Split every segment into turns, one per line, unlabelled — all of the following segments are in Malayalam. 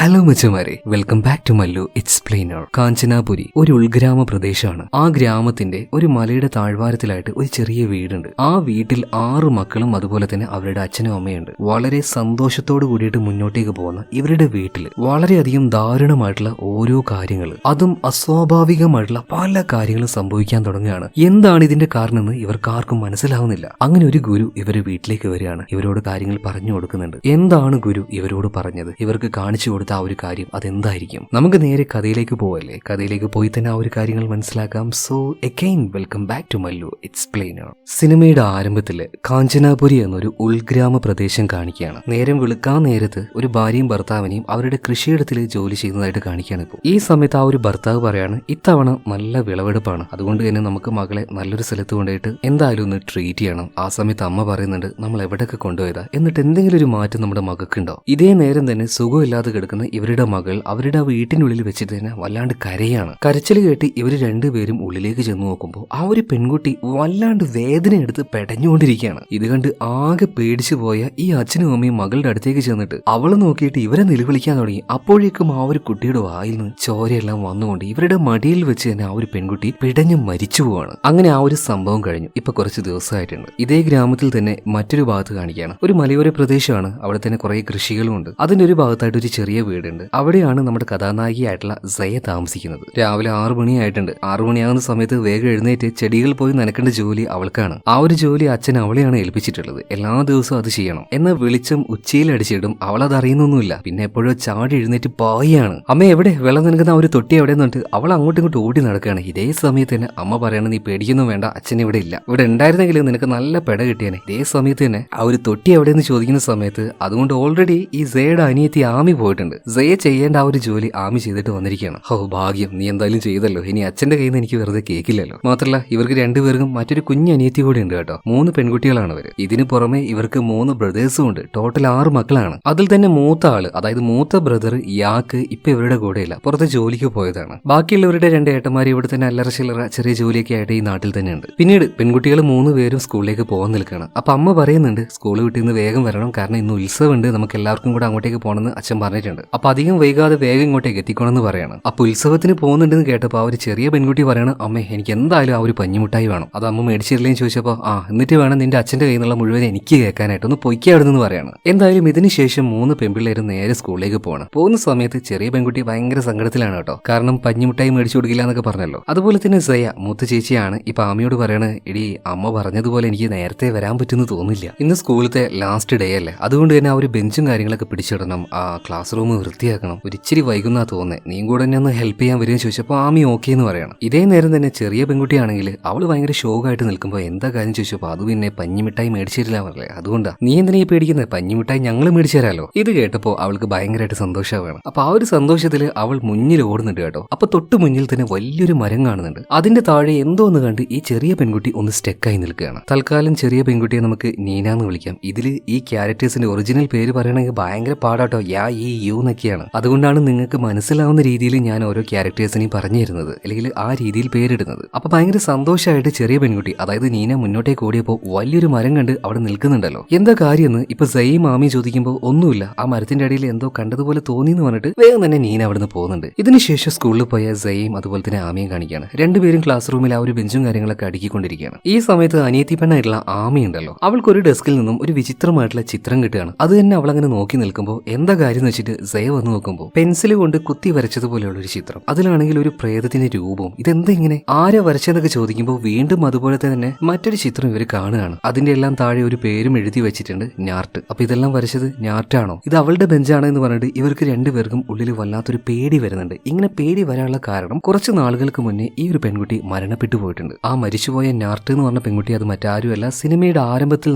ഹലോ മച്ചമാരെ, welcome back to Mallu explainer. Kanchanapuri ഒരു ഉൾഗ്രാമ പ്രദേശമാണ്. ആ ഗ്രാമത്തിന്റെ ഒരു മലയുടെ താഴ്വാരത്തിലായിട്ട് ഒരു ചെറിയ വീടുണ്ട്. ആ വീട്ടിൽ 6 മക്കളും അതുപോലെ തന്നെ അവരുടെ അച്ഛനും അമ്മയുണ്ട്. വളരെ സന്തോഷത്തോട് കൂടിയിട്ട് മുന്നോട്ടേക്ക് പോകുന്ന ഇവരുടെ വീട്ടിൽ വളരെയധികം ദാരുണമായിട്ടുള്ള ഓരോ കാര്യങ്ങൾ, അതും അസ്വാഭാവികമായിട്ടുള്ള പല കാര്യങ്ങളും സംഭവിക്കാൻ തുടങ്ങുകയാണ്. എന്താണ് ഇതിന്റെ കാരണമെന്ന് ഇവർക്കാർക്കും മനസ്സിലാവുന്നില്ല. അങ്ങനെ ഒരു ഗുരു ഇവരുടെ വീട്ടിലേക്ക് വരികയാണ്. ഇവരോട് കാര്യങ്ങൾ പറഞ്ഞു കൊടുക്കുന്നുണ്ട്. എന്താണ് ഗുരു ഇവരോട് പറഞ്ഞത്, ഇവർക്ക് കാണിച്ചു കൊടുത്ത ആ ഒരു കാര്യം അതെന്തായിരിക്കും? നമുക്ക് നേരെ കഥയിലേക്ക് പോവല്ലേ. കഥയിലേക്ക് പോയി തന്നെ ആ ഒരു കാര്യങ്ങൾ മനസ്സിലാക്കാം. So again welcome back to Mallu explainer. സിനിമയുടെ ആരംഭത്തില് കാഞ്ചനാപുരി എന്നൊരു ഉൾഗ്രാമ പ്രദേശം കാണിക്കുകയാണ്. നേരം വെളുക്കാൻ നേരത്ത് ഒരു ഭാര്യയും ഭർത്താവിനെയും അവരുടെ കൃഷിയിടത്തിൽ ജോലി ചെയ്യുന്നതായിട്ട് കാണിക്കുകയാണ്. ഇപ്പോൾ ഈ സമയത്ത് ആ ഒരു ഭർത്താവ് പറയാണ്, ഇത്തവണ നല്ല വിളവെടുപ്പാണ്, അതുകൊണ്ട് തന്നെ നമുക്ക് മകളെ നല്ലൊരു സ്ഥലത്ത് കൊണ്ടുപോയിട്ട് എന്തായാലും ഒന്ന് ട്രീറ്റ് ചെയ്യണം. ആ സമയത്ത് അമ്മ പറയുന്നുണ്ട്, നമ്മൾ എവിടെയൊക്കെ കൊണ്ടുപോയതാ, എന്നിട്ട് എന്തെങ്കിലും ഒരു മാറ്റം നമ്മുടെ മകൾക്കുണ്ടോ? ഇതേ നേരം തന്നെ സുഖമില്ലാതെ കിടക്കുന്ന ഇവരുടെ മകൾ അവരുടെ ആ വീട്ടിനുള്ളിൽ വെച്ചിട്ട് തന്നെ വല്ലാണ്ട് കരയാണ്. കരച്ചിൽ കേട്ട് ഇവര് രണ്ടുപേരും ഉള്ളിലേക്ക് ചെന്ന് നോക്കുമ്പോൾ ആ ഒരു പെൺകുട്ടി വല്ലാണ്ട് വേദന എടുത്ത് പെടഞ്ഞുകൊണ്ടിരിക്കുകയാണ്. ഇത് കണ്ട് ആകെ പേടിച്ചു പോയ ഈ അച്ഛനും അമ്മയും മകളുടെ അടുത്തേക്ക് ചെന്നിട്ട് അവളെ നോക്കിയിട്ട് ഇവരെ നിലവിളിക്കാൻ തുടങ്ങി. അപ്പോഴേക്കും ആ ഒരു കുട്ടിയുടെ വായിൽ നിന്ന് ചോരയെല്ലാം വന്നുകൊണ്ട് ഇവരുടെ മടിയിൽ വെച്ച് തന്നെ ആ ഒരു പെൺകുട്ടി പിടഞ്ഞു മരിച്ചു പോവാണ്. അങ്ങനെ ആ ഒരു സംഭവം കഴിഞ്ഞു. ഇപ്പൊ കുറച്ച് ദിവസമായിട്ടുണ്ട്. ഇതേ ഗ്രാമത്തിൽ തന്നെ മറ്റൊരു ഭാഗത്ത് കാണിക്കുകയാണ്. ഒരു മലയോര പ്രദേശമാണ്. അവിടെ തന്നെ കുറെ കൃഷികളും ഉണ്ട്. അതിന്റെ ഒരു ഭാഗത്തായിട്ട് ഒരു ചെറിയ വീടുണ്ട്. അവിടെയാണ് നമ്മുടെ കഥാനായികയായിട്ടുള്ള സയ താമസിക്കുന്നത്. രാവിലെ 6 മണിയായിട്ടുണ്ട്. 6 മണിയാകുന്ന സമയത്ത് വേഗം എഴുന്നേറ്റ് ചെടികൾ പോയി നനക്കേണ്ട ജോലി അവൾക്കാണ്. ആ ഒരു ജോലി അച്ഛൻ അവളെയാണ് ഏൽപ്പിച്ചിട്ടുള്ളത്. എല്ലാ ദിവസവും അത് ചെയ്യണം. എന്നാൽ വെളിച്ചം ഉച്ചയിൽ അടിച്ചിടും അവൾ അത് അറിയുന്നൊന്നുമില്ല. പിന്നെ എപ്പോഴും ചാടി എഴുന്നേറ്റ് പായാണ്. അമ്മ എവിടെ വെള്ളം നനക്കുന്ന ആ ഒരു തൊട്ടി എവിടെ നിന്നിട്ട് അവൾ അങ്ങോട്ടും ഇങ്ങോട്ട് ഓടി നടക്കുകയാണ്. ഇതേ സമയത്ത് തന്നെ അമ്മ പറയണ, നീ പേടിക്കൊന്നും വേണ്ട, അച്ഛൻ ഇവിടെ ഇല്ല. ഇവിടെ ഉണ്ടായിരുന്നെങ്കിൽ നിനക്ക് നല്ല പെട കിട്ടിയേനെ. ഇതേ സമയത്ത് തന്നെ ആ ഒരു തൊട്ടി എവിടെയെന്ന് ചോദിക്കുന്ന സമയത്ത് അതുകൊണ്ട് ഓൾറെഡി ഈ സയയുടെ അനിയത്തി ആമി പോയിട്ടുണ്ട്. സയ ചെയ്യേണ്ട ആ ഒരു ജോലി ആമി ചെയ്തിട്ട് വന്നിരിക്കുകയാണ്. ഓ ഭാഗ്യം, നീ എന്തായാലും ചെയ്തല്ലോ. ഇനി അച്ഛന്റെ കയ്യിൽ നിന്ന് എനിക്ക് വെറുതെ കേൾക്കില്ലല്ലോ. മാത്രമല്ല ഇവർക്ക് രണ്ടുപേർക്കും മറ്റൊരു കുഞ്ഞ് അനിയത്തി കൂടി ഉണ്ട് കേട്ടോ. 3 പെൺകുട്ടികളാണ് അവര്. ഇതിന് പുറമെ ഇവർക്ക് 3 ബ്രദേഴ്സും ഉണ്ട്. ടോട്ടൽ 6 മക്കളാണ്. അതിൽ തന്നെ മൂത്ത ആള്, അതായത് മൂത്ത ബ്രദർ യാക്ക് ഇപ്പൊ ഇവരുടെ കൂടെയില്ല, പുറത്തെ ജോലിക്ക് പോയതാണ്. ബാക്കിയുള്ളവരുടെ 2 ഏട്ടന്മാർ ഇവിടെ തന്നെ അല്ലറ ചില്ലറ ചെറിയ ജോലിയൊക്കെ ആയിട്ട് ഈ നാട്ടിൽ തന്നെ ഉണ്ട്. പിന്നീട് പെൺകുട്ടികൾ 3 പേരും സ്കൂളിലേക്ക് പോകാൻ നിൽക്കുകയാണ്. അപ്പൊ അമ്മ പറയുന്നുണ്ട്, സ്കൂൾ വിട്ടിൽ നിന്ന് വേഗം വരണം, കാരണം ഇന്ന് ഉത്സവമുണ്ട്, നമുക്ക് എല്ലാവർക്കും കൂടെ അങ്ങോട്ടേക്ക് പോകണമെന്ന് അച്ഛൻ പറഞ്ഞിട്ടുണ്ട്. അപ്പൊ അധികം വൈകാതെ വേഗം ഇങ്ങോട്ടേക്ക് എത്തിക്കണമെന്ന് പറയാണ്. അപ്പൊ ഉത്സവത്തിന് പോകുന്നുണ്ടെന്ന് കേട്ടപ്പോൾ ആ ഒരു ചെറിയ പെൺകുട്ടി പറയണം, അമ്മേ എനിക്ക് എന്തായാലും ആ ഒരു പഞ്ഞിമുട്ടായി വേണം. അത് അമ്മ മേടിച്ചിട്ടില്ലേന്ന് ചോദിച്ചപ്പോൾ, എന്നിട്ട് വേണം നിന്റെ അച്ഛന്റെ കയ്യിൽ നിന്നുള്ള മുഴുവൻ എനിക്ക് കേൾക്കാനായിട്ട്, ഒന്ന് പൊയ്ക്കി അവിടെ നിന്ന് പറയാണ്. എന്തായാലും ഇതിന് ശേഷം 3 പെൺപിള്ളേരും നേരെ സ്കൂളിലേക്ക് പോകണം. പോകുന്ന സമയത്ത് ചെറിയ പെൺകുട്ടി ഭയങ്കര സങ്കടത്തിലാണ് കേട്ടോ. കാരണം പഞ്ഞിമുട്ടായി മേടിച്ചു കൊടുക്കില്ല എന്നൊക്കെ പറഞ്ഞല്ലോ. അതുപോലെ തന്നെ സയ മൂത്ത ചേച്ചിയാണ് ഇപ്പൊ ആമിയോട് പറയണ, എടി അമ്മ പറഞ്ഞതുപോലെ എനിക്ക് നേരത്തെ വരാൻ പറ്റുമെന്ന് തോന്നില്ല, ഇന്ന് സ്കൂളിലത്തെ ലാസ്റ്റ് ഡേ അല്ലേ, അതുകൊണ്ട് തന്നെ ആ ഒരു ബെഞ്ചും കാര്യങ്ങളൊക്കെ പിടിച്ചിടണം, ആ ക്ലാസ് റൂം വൃത്തിയാക്കണം, ഒരു ഇച്ചിരി വൈകുന്നാ തോന്നേ, നീയും കൂടെ എന്നെ ഒന്ന് ഹെൽപ്പ് ചെയ്യാൻ വരുമെന്ന് ചോദിച്ചപ്പോൾ ആമി ഓക്കെ എന്ന് പറയണം. ഇതേ നേരം തന്നെ ചെറിയ പെൺകുട്ടിയാണെങ്കിൽ അവള് ഭയങ്കര ഷോക്കായിട്ട് നിൽക്കുമ്പോൾ എന്താ കാര്യം ചോദിച്ചപ്പോൾ അത് പിന്നെ പഞ്ഞിമിഠായി മേടിച്ചു തരില്ല പറഞ്ഞേ, അതുകൊണ്ടാ. നീ എന്തിനാ ഈ പേടിക്കുന്നത്, പഞ്ഞിമിഠായി ഞങ്ങൾ മേടിച്ചു തരാലോ. ഇത് കേട്ടപ്പോൾ അവൾക്ക് ഭയങ്കരമായിട്ട് സന്തോഷമാണ്. അപ്പൊ ആ ഒരു സന്തോഷത്തിൽ അവൾ മുന്നിൽ ഓടുന്നുണ്ട് കേട്ടോ. അപ്പൊ തൊട്ട് മുന്നിൽ തന്നെ വലിയൊരു മരം കാണുന്നുണ്ട്. അതിന്റെ താഴെ എന്തോ ഒന്ന് കണ്ട് ഈ ചെറിയ പെൺകുട്ടി ഒന്ന് സ്റ്റെക്കായി നിൽക്കുകയാണ്. തൽക്കാലം ചെറിയ പെൺകുട്ടിയെ നമുക്ക് നീന എന്ന് വിളിക്കാം. ഇതിൽ ഈ ക്യാരക്ടേഴ്സിന്റെ ഒറിജിനൽ പേര് പറയണമെങ്കിൽ ഭയങ്കര പാടാട്ടോ, യാ ഈ യു എന്നൊക്കെയാണ്. അതുകൊണ്ടാണ് നിങ്ങൾക്ക് മനസ്സിലാവുന്ന രീതിയിൽ ഞാൻ ഓരോ ക്യാരക്ടേഴ്സിനെയും പറഞ്ഞു തരുന്നത്, അല്ലെങ്കിൽ ആ രീതിയിൽ പേരിടുന്നത്. അപ്പൊ ഭയങ്കര സന്തോഷമായിട്ട് ചെറിയ പെൺകുട്ടി, അതായത് നീന മുന്നോട്ടേക്ക് ഓടിയപ്പോൾ വലിയൊരു മരം കണ്ട് അവിടെ നിൽക്കുന്നുണ്ടല്ലോ. എന്താ കാര്യമെന്ന് ഇപ്പൊ സയും ആമി ചോദിക്കുമ്പോൾ ഒന്നുമില്ല, ആ മരത്തിന്റെ അടിയിൽ എന്തോ കണ്ടതുപോലെ തോന്നി എന്ന് പറഞ്ഞിട്ട് വേഗം തന്നെ നീന അവിടുന്ന് പോകുന്നുണ്ട്. ഇതിനുശേഷം സ്കൂളിൽ പോയ സയും അതുപോലെ തന്നെ ആമിയും കാണിക്കുകയാണ്. രണ്ടുപേരും ക്ലാസ് റൂമിൽ ആ ഒരു ബെഞ്ചും കാര്യങ്ങളൊക്കെ അടുക്കിക്കൊണ്ടിരിക്കുകയാണ്. ഈ സമയത്ത് അനിയത്തി പെണ്ണായിട്ടുള്ള ആമി ഉണ്ടല്ലോ, അവൾക്കൊരു ഡെസ്കിൽ നിന്നും ഒരു വിചിത്രമായിട്ടുള്ള ചിത്രം കിട്ടുകയാണ്. അത് തന്നെ അവൾ അങ്ങനെ നോക്കി നിൽക്കുമ്പോൾ എന്താ കാര്യം എന്ന് വെച്ചിട്ട് സയ വന്ന് നോക്കുമ്പോൾ പെൻസിൽ കൊണ്ട് കുത്തി വരച്ചതുപോലെയുള്ള ഒരു ചിത്രം, അതിലാണെങ്കിൽ ഒരു പ്രേതത്തിന്റെ രൂപവും. ഇതെന്താ ഇങ്ങനെ, ആരെ വരച്ചെന്നൊക്കെ ചോദിക്കുമ്പോൾ വീണ്ടും അതുപോലെ തന്നെ മറ്റൊരു ചിത്രം ഇവർ കാണുകയാണ്. അതിന്റെ എല്ലാം താഴെ ഒരു പേരും എഴുതി വെച്ചിട്ടുണ്ട്, ഞാർട്ട്. അപ്പൊ ഇതെല്ലാം വരച്ചത് ഞാർട്ടാണോ, ഇത് അവളുടെ ബെഞ്ചാണ് എന്ന് പറഞ്ഞിട്ട് ഇവർക്ക് രണ്ടുപേർക്കും ഉള്ളിൽ വല്ലാത്തൊരു പേടി വരുന്നുണ്ട്. ഇങ്ങനെ പേടി വരാനുള്ള കാരണം കുറച്ച് നാളുകൾക്ക് മുന്നേ ഈ ഒരു പെൺകുട്ടി മരണപ്പെട്ടു പോയിട്ടുണ്ട്. ആ മരിച്ചുപോയ ഞാർട്ട് എന്ന് പറഞ്ഞ പെൺകുട്ടി അത് മറ്റാരുമല്ല, സിനിമയുടെ ആരംഭത്തിൽ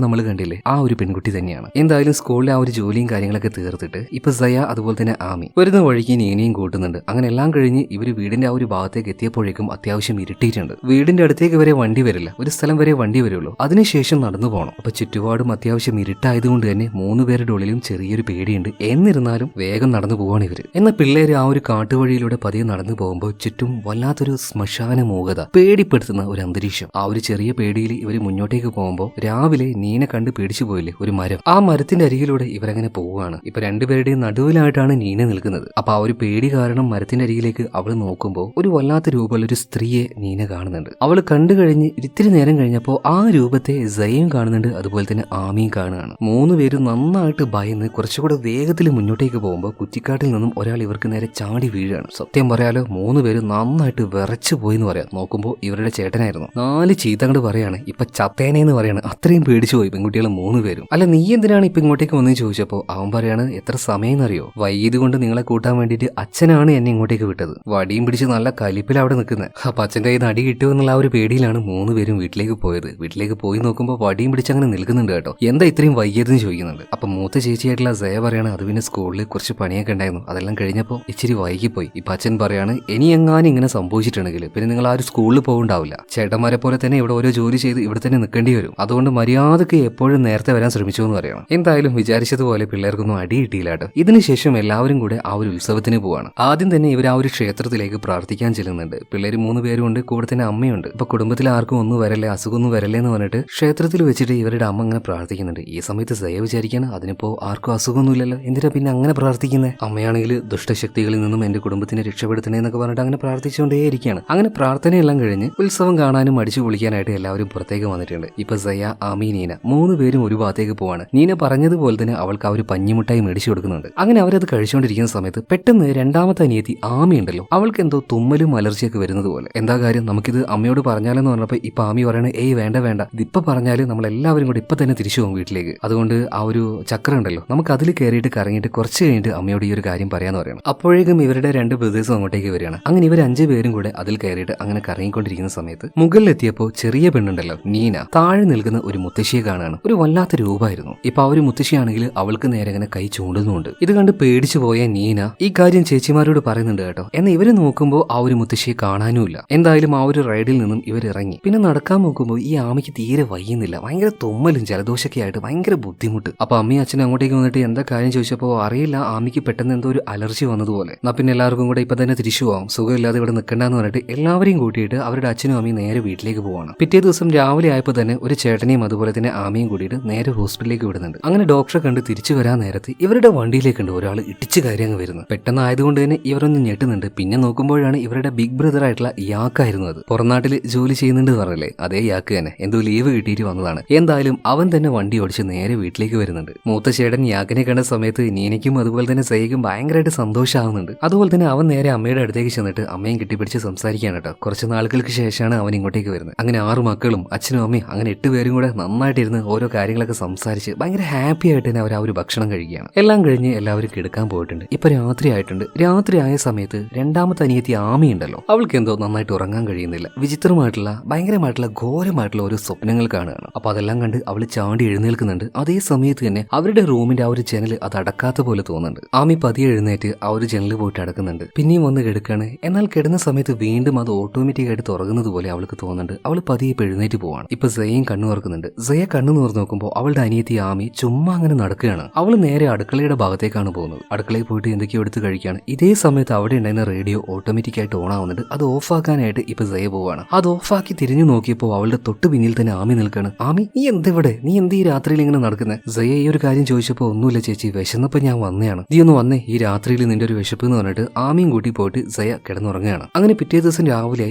നമ്മൾ കണ്ടില്ലേ ആ ഒരു പെൺകുട്ടി തന്നെയാണ്. എന്തായാലും സ്കൂളിലെ ആ ഒരു ജോലിയും കാര്യങ്ങളൊക്കെ തീർത്തിട്ട് ഇപ്പൊ സയ അതുപോലെ തന്നെ ആമി വരുന്ന വഴിക്ക് നീനയും കൂട്ടുന്നുണ്ട്. അങ്ങനെ എല്ലാം കഴിഞ്ഞ് ഇവര് വീടിന്റെ ആ ഒരു ഭാഗത്തേക്ക് എത്തിയപ്പോഴേക്കും അത്യാവശ്യം ഇരുട്ടിയിട്ടുണ്ട്. വീടിന്റെ അടുത്തേക്ക് വരെ വണ്ടി വരില്ല, ഒരു സ്ഥലം വരെ വണ്ടി വരുള്ളൂ, അതിനുശേഷം നടന്നു പോകണം. അപ്പൊ ചുറ്റുപാടും അത്യാവശ്യം ഇരുട്ടായതുകൊണ്ട് തന്നെ 3 പേരുടെ ഉള്ളിലും ചെറിയൊരു പേടിയുണ്ട്. എന്നിരുന്നാലും വേഗം നടന്നു പോവാണ് ഇവര്. എന്നാൽ പിള്ളേര് ആ ഒരു കാട്ടുവഴിയിലൂടെ പതിയെ നടന്നു പോകുമ്പോൾ ചുറ്റും വല്ലാത്തൊരു ശ്മശാന മൂകത, പേടിപ്പെടുത്തുന്ന ഒരു അന്തരീക്ഷം. ആ ഒരു ചെറിയ പേടിയിൽ ഇവര് മുന്നോട്ടേക്ക് പോകുമ്പോൾ രാവിലെ നീനെ കണ്ട് പേടിച്ചു പോയില്ലേ ഒരു മരം, ആ മരത്തിന്റെ അരികിലൂടെ ഇവരങ്ങനെ പോവുകയാണ്. ഇപ്പൊ രണ്ടുപേരുടെയും നടുവിലായിട്ട് പേടിച്ചിട്ടാണ് നീന നിൽക്കുന്നത്. അപ്പൊ ആ ഒരു പേടി കാരണം മരത്തിന്റെ അരികിലേക്ക് അവൾ നോക്കുമ്പോൾ ഒരു വല്ലാത്ത രൂപമുള്ള ഒരു സ്ത്രീയെ നീന കാണുന്നുണ്ട്. അവൾ കണ്ടു കഴിഞ്ഞ് ഇത്തിരി നേരം കഴിഞ്ഞപ്പോൾ ആ രൂപത്തെ സയയും കാണുന്നുണ്ട്, അതുപോലെ തന്നെ ആമിയും കാണുകയാണ്. 3 പേരും നന്നായിട്ട് ഭയന്ന് കുറച്ചുകൂടെ വേഗത്തിൽ മുന്നോട്ടേക്ക് പോകുമ്പോൾ കുറ്റിക്കാട്ടിൽ നിന്നും ഒരാൾ ഇവർക്ക് നേരെ ചാടി വീഴുകയാണ്. സത്യം പറയാലോ 3 പേര് നന്നായിട്ട് വിറച്ചു പോയി എന്ന് പറയാം. നോക്കുമ്പോൾ ഇവരുടെ ചേട്ടനായിരുന്നു. 4 ചീത്ത അങ്ങോട്ട് പറയാണ്, ഇപ്പൊ ചത്തേനെന്ന് പറയാണ്. അത്രയും പേടിച്ചു പോയി പെൺകുട്ടികൾ 3 പേരും. അല്ല നീ എന്തിനാണ് ഇപ്പൊ ഇങ്ങോട്ടേക്ക് വന്നെന്ന് ചോദിച്ചപ്പോൾ അവൻ പറയാണ്, എത്ര സമയം എന്നറിയോ, വൈകിയത് കൊണ്ട് നിങ്ങളെ കൂട്ടാൻ വേണ്ടിയിട്ട് അച്ഛനാണ് എന്നെ ഇങ്ങോട്ടേക്ക് വിട്ടത്. വടിയും പിടിച്ച് നല്ല കലിപ്പിൽ അവിടെ നിൽക്കുന്നത്. അപ്പൊ അച്ഛൻ കയ്യിൽ നിന്ന് അടി കിട്ടുമോ എന്നുള്ള ആ ഒരു പേടിയിലാണ് 3 പേരും വീട്ടിലേക്ക് പോയത്. വീട്ടിലേക്ക് പോയി നോക്കുമ്പോൾ വടിയും പിടിച്ച് അങ്ങനെ നിൽക്കുന്നുണ്ട് കേട്ടോ. എന്താ ഇത്രയും വൈകിയതെന്ന് ചോദിക്കുന്നുണ്ട്. അപ്പൊ മൂത്ത ചേച്ചിയായിട്ടുള്ള സയ പറയാണ്, അത് പിന്നെ സ്കൂളിൽ കുറച്ച് പണിയൊക്കെ ഉണ്ടായിരുന്നു, അതെല്ലാം കഴിഞ്ഞപ്പോൾ ഇച്ചിരി വൈകിപ്പോയി. ഇപ്പൊ അച്ഛൻ പറയാണ്, ഇനി എങ്ങാനും ഇങ്ങനെ സംഭവിച്ചിട്ടുണ്ടെങ്കിൽ പിന്നെ നിങ്ങൾ ആ ഒരു സ്കൂളിൽ പോകണ്ടാവില്ല. ചേട്ടന്മാരെ പോലെ തന്നെ ഇവിടെ ഓരോ ജോലി ചെയ്ത് ഇവിടെ തന്നെ നിൽക്കേണ്ടി വരും. അതുകൊണ്ട് മര്യാദക്ക് എപ്പോഴും നേരത്തെ വരാൻ ശ്രമിച്ചു എന്ന് പറയണം. എന്തായാലും വിചാരിച്ചതുപോലെ പിള്ളേർക്കൊന്നും അടി കിട്ടിയില്ല കേട്ടോ. ഇതിനുശേഷം എല്ലാവരും കൂടെ ആ ഒരു ഉത്സവത്തിന് പോവാണ്. ആദ്യം തന്നെ ഇവർ ആ ഒരു ക്ഷേത്രത്തിലേക്ക് പ്രാർത്ഥിക്കാൻ ചെല്ലുന്നുണ്ട്. പിള്ളേർ 3 പേരും ഉണ്ട്, കൂടെ തന്നെ അമ്മയുണ്ട്. ഇപ്പൊ കുടുംബത്തിൽ ആർക്കും ഒന്നും വരല്ലേ, അസുഖമൊന്നും വരല്ലേ എന്ന് പറഞ്ഞിട്ട് ക്ഷേത്രത്തിൽ വെച്ചിട്ട് ഇവരുടെ അമ്മ അങ്ങനെ പ്രാർത്ഥിക്കുന്നുണ്ട്. ഈ സമയത്ത് സയ വിചാരിക്കാണ്, അതിനിപ്പോ ആർക്കും അസുഖമൊന്നുമില്ലല്ലോ, എന്തിനാ പിന്നെ അങ്ങനെ പ്രാർത്ഥിക്കുന്നത്? അമ്മയാണെങ്കിൽ ദുഷ്ടശക്തികളിൽ നിന്നും എന്റെ കുടുംബത്തിനെ രക്ഷപ്പെടുത്തണേ എന്നൊക്കെ പറഞ്ഞിട്ട് അങ്ങനെ പ്രാർത്ഥിച്ചുകൊണ്ടേയിരിക്കുകയാണ്. അങ്ങനെ പ്രാർത്ഥനയെല്ലാം കഴിഞ്ഞ് ഉത്സവം കാണാനും അടിച്ചു പൊളിക്കാനായിട്ട് എല്ലാവരും പുറത്തേക്ക് വന്നിട്ടുണ്ട്. ഇപ്പൊ സയ, ആമി, നീന 3 പേരും ഒരു ഭാഗത്തേക്ക് പോവാണ്. നീന പറഞ്ഞതുപോലെ തന്നെ അവൾക്ക് ആ ഒരു പഞ്ഞിമുട്ടായി മേടിച്ചു കൊടുക്കുന്നുണ്ട്. അങ്ങനെ അവരത് കഴിച്ചുകൊണ്ടിരിക്കുന്ന സമയത്ത് പെട്ടെന്ന് രണ്ടാമത്തെ അനിയത്തി ആമി ഉണ്ടല്ലോ, അവൾക്ക് എന്തോ തുമ്മലും അലർജിയൊക്കെ വരുന്നത് പോലെ. എന്താ കാര്യം, നമുക്കിത് അമ്മയോട് പറഞ്ഞാലെന്ന് പറഞ്ഞപ്പോൾ ഇപ്പൊ ആമി പറയണേ, ഏയ് വേണ്ട വേണ്ട, ഇതിപ്പോ പറഞ്ഞാല് നമ്മൾ എല്ലാവരും കൂടി ഇപ്പൊ തന്നെ തിരിച്ചു പോകും വീട്ടിലേക്ക്. അതുകൊണ്ട് ആ ഒരു ചക്രം ഉണ്ടല്ലോ, നമുക്ക് അതിൽ കയറിയിട്ട് കറങ്ങിയിട്ട് കുറച്ച് കഴിഞ്ഞിട്ട് അമ്മയോട് ഈ ഒരു കാര്യം പറയാന്ന് പറയണം. അപ്പോഴേക്കും ഇവരുടെ 2 ബ്രദേഴ്സും അങ്ങോട്ടേക്ക് വരികയാണ്. അങ്ങനെ ഇവർ 5 പേരും കൂടെ അതിൽ കയറിയിട്ട് അങ്ങനെ കറങ്ങിക്കൊണ്ടിരിക്കുന്ന സമയത്ത് മുകളിലെത്തിയപ്പോൾ ചെറിയ പെണ്ണുണ്ടല്ലോ നീന, താഴെ നിൽക്കുന്ന ഒരു മുത്തശ്ശിയെ കാണാണ്. ഒരു വല്ലാത്ത രൂപമായിരുന്നു. ഇപ്പൊ ആ ഒരു മുത്തശ്ശിയാണെങ്കിൽ അവൾക്ക് നേരെ അങ്ങനെ കൈ ചൂണ്ടുന്നുണ്ട്. ഇത് കണ്ട് പേടിച്ചു പോയ നീന ഈ കാര്യം ചേച്ചിമാരോട് പറയുന്നുണ്ട് കേട്ടോ. എന്നാൽ ഇവര് നോക്കുമ്പോൾ ആ ഒരു മുത്തശ്ശിയെ കാണാനുമില്ല. എന്തായാലും ആ ഒരു റൈഡിൽ നിന്നും ഇവർ ഇറങ്ങി. പിന്നെ നടക്കാൻ നോക്കുമ്പോൾ ഈ ആമയ്ക്ക് തീരെ വയ്യുന്നില്ല. ഭയങ്കര തുമ്മലും ജലദോഷമൊക്കെ ആയിട്ട് ഭയങ്കര ബുദ്ധിമുട്ട്. അപ്പൊ അമ്മയും അച്ഛനും അങ്ങോട്ടേക്ക് വന്നിട്ട് എന്താ കാര്യം ചോദിച്ചപ്പോൾ അറിയില്ല, ആമയ്ക്ക് പെട്ടെന്ന് എന്തോ ഒരു അലർജി വന്നതുപോലെ. എന്നാ പിന്നെ എല്ലാവർക്കും കൂടെ ഇപ്പൊ തന്നെ തിരിച്ചു പോവാം, സുഖമില്ലാതെ ഇവിടെ നിൽക്കണ്ടെന്ന് പറഞ്ഞിട്ട് എല്ലാവരെയും കൂട്ടിയിട്ട് അവരുടെ അച്ഛനും അമ്മയും നേരെ വീട്ടിലേക്ക് പോവാണ്. പിറ്റേ ദിവസം രാവിലെ ആയപ്പോൾ തന്നെ ഒരു ചേട്ടനെയും അതുപോലെ തന്നെ ആമയും കൂടിയിട്ട് നേരെ ഹോസ്പിറ്റലിലേക്ക് വിടുന്നുണ്ട്. അങ്ങനെ ഡോക്ടറെ കണ്ട് തിരിച്ചു വരാൻ നേരത്ത് ഇവരുടെ വണ്ടിയിലേക്കുണ്ട് ഒരാൾ ഇടിച്ചു കയറി അങ്ങ് വരുന്നത്. പെട്ടെന്ന് ആയതുകൊണ്ട് തന്നെ ഇവരൊന്ന് ഞെട്ടുന്നുണ്ട്. പിന്നെ നോക്കുമ്പോഴാണ് ഇവരുടെ ബിഗ് ബ്രദർ ആയിട്ടുള്ള യാക്കായിരുന്നു അത്. പുറംനാട്ടിൽ ജോലി ചെയ്യുന്നുണ്ട് പറഞ്ഞല്ലേ, അതേ യാക്ക് തന്നെ എന്തോ ലീവ് കിട്ടിയിട്ട് വന്നതാണ്. എന്തായാലും അവൻ തന്നെ വണ്ടി ഓടിച്ച് നേരെ വീട്ടിലേക്ക് വരുന്നുണ്ട്. മൂത്ത ചേട്ടൻ യാക്കിനെ കണ്ട സമയത്ത് നീനയ്ക്കും അതുപോലെ തന്നെ സയ്യക്കും ഭയങ്കരമായിട്ട് സന്തോഷമാവുന്നുണ്ട്. അതുപോലെ തന്നെ അവൻ നേരെ അമ്മയുടെ അടുത്തേക്ക് ചെന്നിട്ട് അമ്മയും കെട്ടിപ്പിടിച്ച് സംസാരിക്കാൻ കേട്ടോ. കുറച്ച് നാളുകൾക്ക് ശേഷമാണ് അവൻ ഇങ്ങോട്ടേക്ക് വരുന്നത്. അങ്ങനെ 6 മക്കളും അച്ഛനും അമ്മയും അങ്ങനെ 8 പേരും കൂടെ നന്നായിട്ടിരുന്ന് ഓരോ കാര്യങ്ങളൊക്കെ സംസാരിച്ച് ഭയങ്കര ഹാപ്പി ആയിട്ട് തന്നെ അവർ ആ ഒരു ഭക്ഷണം കഴിക്കുകയാണ്. എല്ലാം കഴിഞ്ഞ് എല്ലാവരും കിടക്കാൻ പോയിട്ടുണ്ട്. ഇപ്പൊ രാത്രി ആയിട്ടുണ്ട്. രാത്രി ആയ സമയത്ത് രണ്ടാമത്തെ അനിയത്തി ആമി ഉണ്ടല്ലോ, അവൾക്ക് എന്തോ നന്നായിട്ട് ഉറങ്ങാൻ കഴിയുന്നില്ല. വിചിത്രമായിട്ടുള്ള ഭയങ്കരമായിട്ടുള്ള ഘോരമായിട്ടുള്ള ഒരു സ്വപ്നങ്ങൾ കാണുകയാണ്. അപ്പൊ അതെല്ലാം കണ്ട് അവൾ ചാടി എഴുന്നേൽക്കുന്നുണ്ട്. അതേ സമയത്ത് തന്നെ അവരുടെ റൂമിന്റെ ആ ഒരു ജനൽ അത് അടക്കാത്ത പോലെ തോന്നുന്നുണ്ട്. ആമി പതിയെ എഴുന്നേറ്റ് ആ ഒരു ജനൽ പോയിട്ട് അടക്കുന്നുണ്ട്. പിന്നെയും വന്ന് കിടക്കാണ്. എന്നാൽ കിടന്ന സമയത്ത് വീണ്ടും അത് ഓട്ടോമാറ്റിക് ആയിട്ട് തുറക്കുന്നത് പോലെ അവൾക്ക് തോന്നുന്നുണ്ട്. അവൾ പതിയെ ഇപ്പൊ എഴുന്നേറ്റ് പോവാണ്. ഇപ്പൊ സയയും കണ്ണു തുറക്കുന്നുണ്ട്. സയ കണ്ണു തുറന്ന് നോക്കുമ്പോൾ അവളുടെ അനിയത്തി ആമി ചുമ്മാ അങ്ങനെ നടക്കുകയാണ്. അവൾ നേരെ അടുക്കളയുടെ ഭാഗത്തേക്കാണ് പോകുന്നത്. അടുക്കളയിൽ പോയിട്ട് എന്തൊക്കെയോ എടുത്ത് കഴിക്കുകയാണ്. ഇതേ സമയത്ത് അവിടെ ഉണ്ടായിരുന്ന റേഡിയോ ഓട്ടോമാറ്റിക് ആയിട്ട് ഓൺ ആവുന്നുണ്ട്. അത് ഓഫാക്കാനായിട്ട് ഇപ്പൊ സയ പോവാണ്. അത് ഓഫാക്കി തിരിഞ്ഞു നോക്കിയപ്പോൾ അവളുടെ തൊട്ട് പിന്നിൽ തന്നെ ആമി നിൽക്കാണ്. ആമി നീ എന്തിവിടെ, നീ എന്ത് ഈ രാത്രിയിൽ ഇങ്ങനെ നടക്കുന്നത്? സയ ഈ ഒരു കാര്യം ചോദിച്ചപ്പോൾ ഒന്നുമില്ല ചേച്ചി, വിശന്നപ്പോ ഞാൻ വന്നതാണ്. നീ ഒന്ന് വന്നേ, ഈ രാത്രിയിൽ നിന്റെ ഒരു വിശപ്പ് എന്ന് പറഞ്ഞിട്ട് ആമിയും കൂട്ടി പോയിട്ട് സയ കിടന്നുറങ്ങുകയാണ്. അങ്ങനെ പിറ്റേ ദിവസം രാവിലെ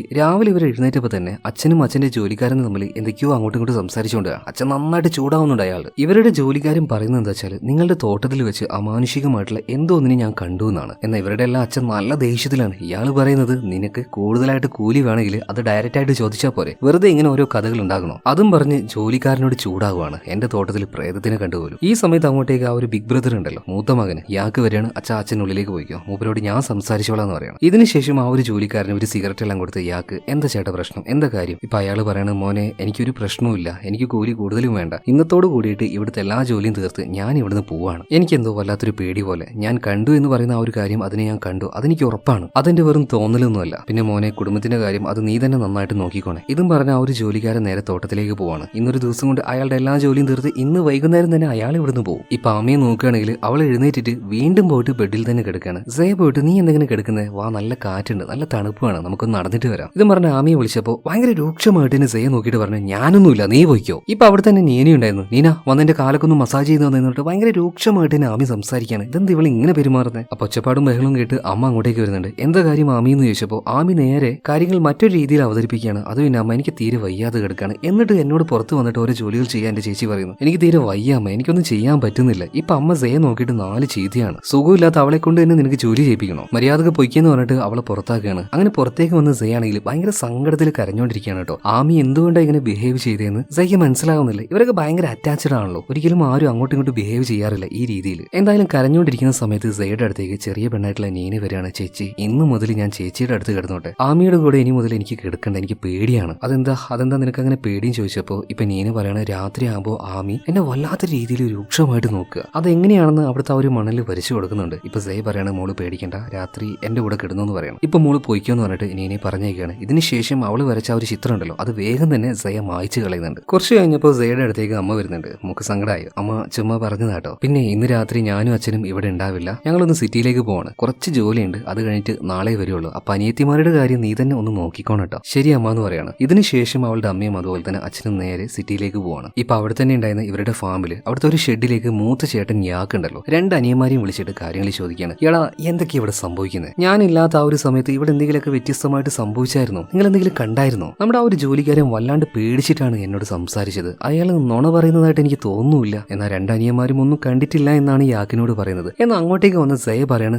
ഇവർ എഴുന്നേറ്റപ്പോൾ തന്നെ അച്ഛനും അച്ഛന്റെ ജോലിക്കാരനും തമ്മിൽ എന്തൊക്കെയോ അങ്ങോട്ടും ഇങ്ങോട്ടും സംസാരിച്ചുകൊണ്ട് അച്ഛൻ നന്നായിട്ട് ചൂടാവുന്നുണ്ട് അയാൾ. ഇവരുടെ ജോലിക്കാരൻ പറയുന്നത് എന്താ വെച്ചാൽ നിങ്ങളുടെ തോട്ടത്തിൽ വെച്ച് അമാനുഷികമായിട്ടുള്ള എന്തോ ഒന്നിനെ ഞാൻ കണ്ടു എന്നാണ്. എന്നാൽ ഇവരുടെ എല്ലാം അച്ഛൻ നല്ല ദേഷ്യത്തിലാണ്. ഇയാൾ പറയുന്നത് നിനക്ക് കൂടുതലായിട്ട് കൂലി വേണമെങ്കിൽ അത് ഡയറക്റ്റ് ആയിട്ട് ചോദിച്ചാൽ പോരെ, വെറുതെ ഇങ്ങനെ ഓരോ കഥകൾ ഉണ്ടാകണോ? അതും പറഞ്ഞ് ജോലിക്കാരനോട് ചൂടാവുകയാണ്. എന്റെ തോട്ടത്തിൽ പ്രേതത്തിനെ കണ്ടുപോലും. ഈ സമയത്ത് അങ്ങോട്ടേക്ക് ആ ഒരു ബിഗ് ബ്രദർ ഉണ്ടല്ലോ, മൂത്ത മകന് യാക്ക് വരെയാണ്. അച്ഛനുള്ളിലേക്ക് പോയിക്കോ, മൂപ്പരോട് ഞാൻ സംസാരിച്ചോളാന്ന് പറയണം. ഇതിനുശേഷം ആ ഒരു ജോലിക്കാരന് ഒരു സിഗരറ്റ് എല്ലാം കൊടുത്ത് യാക്ക് എന്താ ചേട്ടാ പ്രശ്നം, എന്താ കാര്യം? ഇപ്പൊ അയാൾ പറയണ മോനെ എനിക്കൊരു പ്രശ്നവുമില്ല, എനിക്ക് കൂലി കൂടുതലും വേണ്ട, ഇന്നത്തോട് കൂടിയിട്ട് ഇവിടുത്തെ എല്ലാ ജോലിയും തീർത്ത് ഞാൻ ഇവിടുന്ന് പോവാണ്. എനിക്കെന്തോ വല്ലാത്തൊരു പേടി പോലെ. ഞാൻ കണ്ടു എന്ന് പറയുന്ന ആ ഒരു കാര്യം അതിനെ ഞാൻ കണ്ടു, അതെനിക്ക് ഉറപ്പാണ്, അതെന്റെ വെറും തോന്നലൊന്നുമല്ല. പിന്നെ മോനെ കുടുംബത്തിന്റെ കാര്യം അത് നീ തന്നെ നന്നായിട്ട് നോക്കിക്കോണേ. ഇതും പറഞ്ഞ ആ ഒരു ജോലിക്കാരൻ നേരെ തോട്ടത്തിലേക്ക് പോവാണ്. ഇന്നൊരു ദിവസം കൊണ്ട് അയാളുടെ എല്ലാ ജോലിയും തീർത്ത് ഇന്ന് വൈകുന്നേരം തന്നെ അയാൾ ഇവിടുന്ന് പോകും. ഇപ്പൊ അമ്മയെ നോക്കുകയാണെങ്കിൽ അവൾ എഴുന്നേറ്റിട്ട് വീണ്ടും പോയിട്ട് ബെഡിൽ തന്നെ കിടക്കുകയാണ്. സയ പോയിട്ട് നീ എന്തെങ്കിലും കിടക്കുന്നത്, വാ നല്ല കാറ്റുണ്ട്, നല്ല തണുപ്പാണ്, നമുക്കൊന്ന് നടന്നിട്ട് വരാം. ഇതും പറഞ്ഞ ആമിയെ വിളിച്ചപ്പോൾ ഭയങ്കര രൂക്ഷമായിട്ട് തന്നെ സയ നോക്കിയിട്ട് പറഞ്ഞു ഞാനൊന്നുമില്ല, നീ പോയിക്കോ. ഇപ്പൊ അവിടെ തന്നെ നീന ഉണ്ടായിരുന്നു. നീന വന്നെന്റെ കാലൊക്കെ ഒന്ന് മസാജ് ചെയ്ത് വന്നിട്ട് ഭയങ്കര രൂക്ഷമായിട്ട് തന്നെ ആമി സംസാരിക്കുകയാണ്. ഇതെന്താ ഇതെന്ത് ഇവൾ ഇങ്ങനെ പെരുമാറുന്നത്? അപ്പൊ ഒച്ചപ്പാടും ബഹളവും കേട്ട് അമ്മ അങ്ങോട്ടേക്ക് വരുന്നുണ്ട്. എന്താ കാര്യം ആമി എന്ന് ചോദിച്ചപ്പോൾ ആമി നേരെ കാര്യങ്ങൾ മറ്റൊരു രീതിയിൽ അവതരിപ്പിക്കുകയാണ്. അത് പിന്നെ അമ്മ എനിക്ക് തീരെ വയ്യാതെ കിടക്കാണ്, എന്നിട്ട് എന്നോട് പുറത്ത് വന്നിട്ട് ഓരോ ജോലികൾ ചെയ്യാൻ എന്റെ ചേച്ചി പറയുന്നു. എനിക്ക് തീരെ വയ്യ അമ്മ, എനിക്കൊന്നും ചെയ്യാൻ പറ്റുന്നില്ല. ഇപ്പൊ അമ്മ സയെ നോക്കിയിട്ട് 4 ചീത്തയാണ്. സുഖമില്ലാത്ത അവളെ കൊണ്ട് തന്നെ നിനക്ക് ജോലി ചെയ്യിപ്പിക്കണോ? മര്യാദക്ക് പൊയ്ക്കെന്ന് പറഞ്ഞിട്ട് അവളെ പുറത്താക്കുകയാണ്. അങ്ങനെ പുറത്തേക്ക് വന്ന് സയാണെങ്കിൽ ഭയങ്കര സങ്കടത്തിൽ കരഞ്ഞോണ്ടിരിക്കുകയാണ് കേട്ടോ. ആമി എന്തുകൊണ്ടാണ് ഇങ്ങനെ ബിഹേവ് ചെയ്തതെന്ന് സയ്ക്ക് മനസ്സിലാവുന്നില്ല. ഇവരൊക്കെ ഭയങ്കര അറ്റാച്ച്ഡ് ആണല്ലോ, ഒരിക്കലും ആരും അങ്ങോട്ടും ഇങ്ങോട്ടും ബിഹേവ് ചെയ്യാറില്ല ഈ രീതിയിൽ. എന്തായാലും കരഞ്ഞോണ്ടിരിക്കുന്ന സമയത്ത് സയുടെ അടുത്തേക്ക് ചെറിയ പെണ്ണായിട്ടുള്ള നീന വരികയാണ്. ചേച്ചി ഇന്നു മുതൽ ഞാൻ ചേച്ചിയുടെ അടുത്ത് കിടന്നോട്ടെ, ആമിയുടെ കൂടെ ഇനി മുതൽ എനിക്ക് കിടക്കണ്ട, എനിക്ക് പേടിയാണ്. അതെന്താ നിനക്ക് അങ്ങനെ പേടിയും ചോദിച്ചപ്പോൾ ഇപ്പൊ നീന പറയാണ്, രാത്രി ആകുമ്പോൾ ആമി എന്നെ വല്ലാത്ത രീതിയിൽ രൂക്ഷമായിട്ട് നോക്കുക. അതെങ്ങനെയാണെന്ന് അവിടുത്തെ ആ ഒരു മണലിൽ വരച്ചു കൊടുക്കുന്നുണ്ട്. ഇപ്പൊ സയ പറയാണ്, മോള് പേടിക്കണ്ട, രാത്രി എന്റെ കൂടെ കിടന്നു എന്ന് പറയണം. ഇപ്പൊ മോള് പൊയ്ക്കോന്ന് പറഞ്ഞിട്ട് നീനെ പറഞ്ഞേക്കാണ്. ഇതിനുശേഷം അവള് വരച്ച ആ ഒരു ചിത്രം ഉണ്ടല്ലോ, അത് വേഗം തന്നെ സയ മായ്ച്ചു കളയുന്നുണ്ട്. കുറച്ച് കഴിഞ്ഞപ്പോൾ സയുടെ അടുത്തേക്ക് അമ്മ വരുന്നുണ്ട്. നമുക്ക് സങ്കടമായി. അമ്മ ചുമ്മാ പറഞ്ഞതാട്ടോ. പിന്നെ ഇന്ന് രാത്രി ഞാനും അച്ഛനും ഇവിടെ ഉണ്ടാവില്ല, ഞങ്ങളൊന്ന് സിറ്റിയിലേക്ക് പോവാണ്, കുറച്ച് ജോലിയുണ്ട്, അത് കഴിഞ്ഞിട്ട് നാളെ വരുള്ളൂ. അപ്പൊ അനിയത്തിമാരുടെ കാര്യം നീ തന്നെ ഒന്ന് നോക്കിക്കോണട്ടോ. ശരി അമ്മ എന്ന് പറയാണ്. ഇതിനുശേഷം അവളുടെ അമ്മയും അതുപോലെ തന്നെ അച്ഛനും നേരെ സിറ്റിയിലേക്ക് പോവാണ്. ഇപ്പൊ അവിടെ തന്നെ ഉണ്ടായിരുന്ന ഇവരുടെ ഫാമില് അവിടുത്തെ ഒരു ഷെഡിലേക്ക് മൂത്ത ചേട്ടൻ യാക്കുണ്ടല്ലോ 2 അനിയന്മാരെയും വിളിച്ചിട്ട് കാര്യങ്ങൾ ചോദിക്കുകയാണ്. എടാ എന്തൊക്കെയാ ഇവിടെ സംഭവിക്കുന്നത്? ഞാനില്ലാത്ത ആ ഒരു സമയത്ത് ഇവിടെ എന്തെങ്കിലുമൊക്കെ വ്യത്യസ്തമായിട്ട് സംഭവിച്ചായിരുന്നോ? നിങ്ങൾ എന്തെങ്കിലും കണ്ടായിരുന്നോ? നമ്മുടെ ആ ഒരു ജോലിക്കാരൻ വല്ലാണ്ട് പേടിച്ചിട്ടാണ് എന്നോട് സംസാരിച്ചത്, അയാൾ നുണ പറയുന്നതായിട്ട് എനിക്ക് തോന്നുന്നില്ല. എന്നാൽ 2 അനിയന്മാരും ഒന്നും കണ്ടിട്ടില്ല എന്നാണ് യാക്കിനോട് പറയുന്നത്. എന്നാൽ അങ്ങോട്ടേക്ക് വന്ന് സയ പറയാണ്,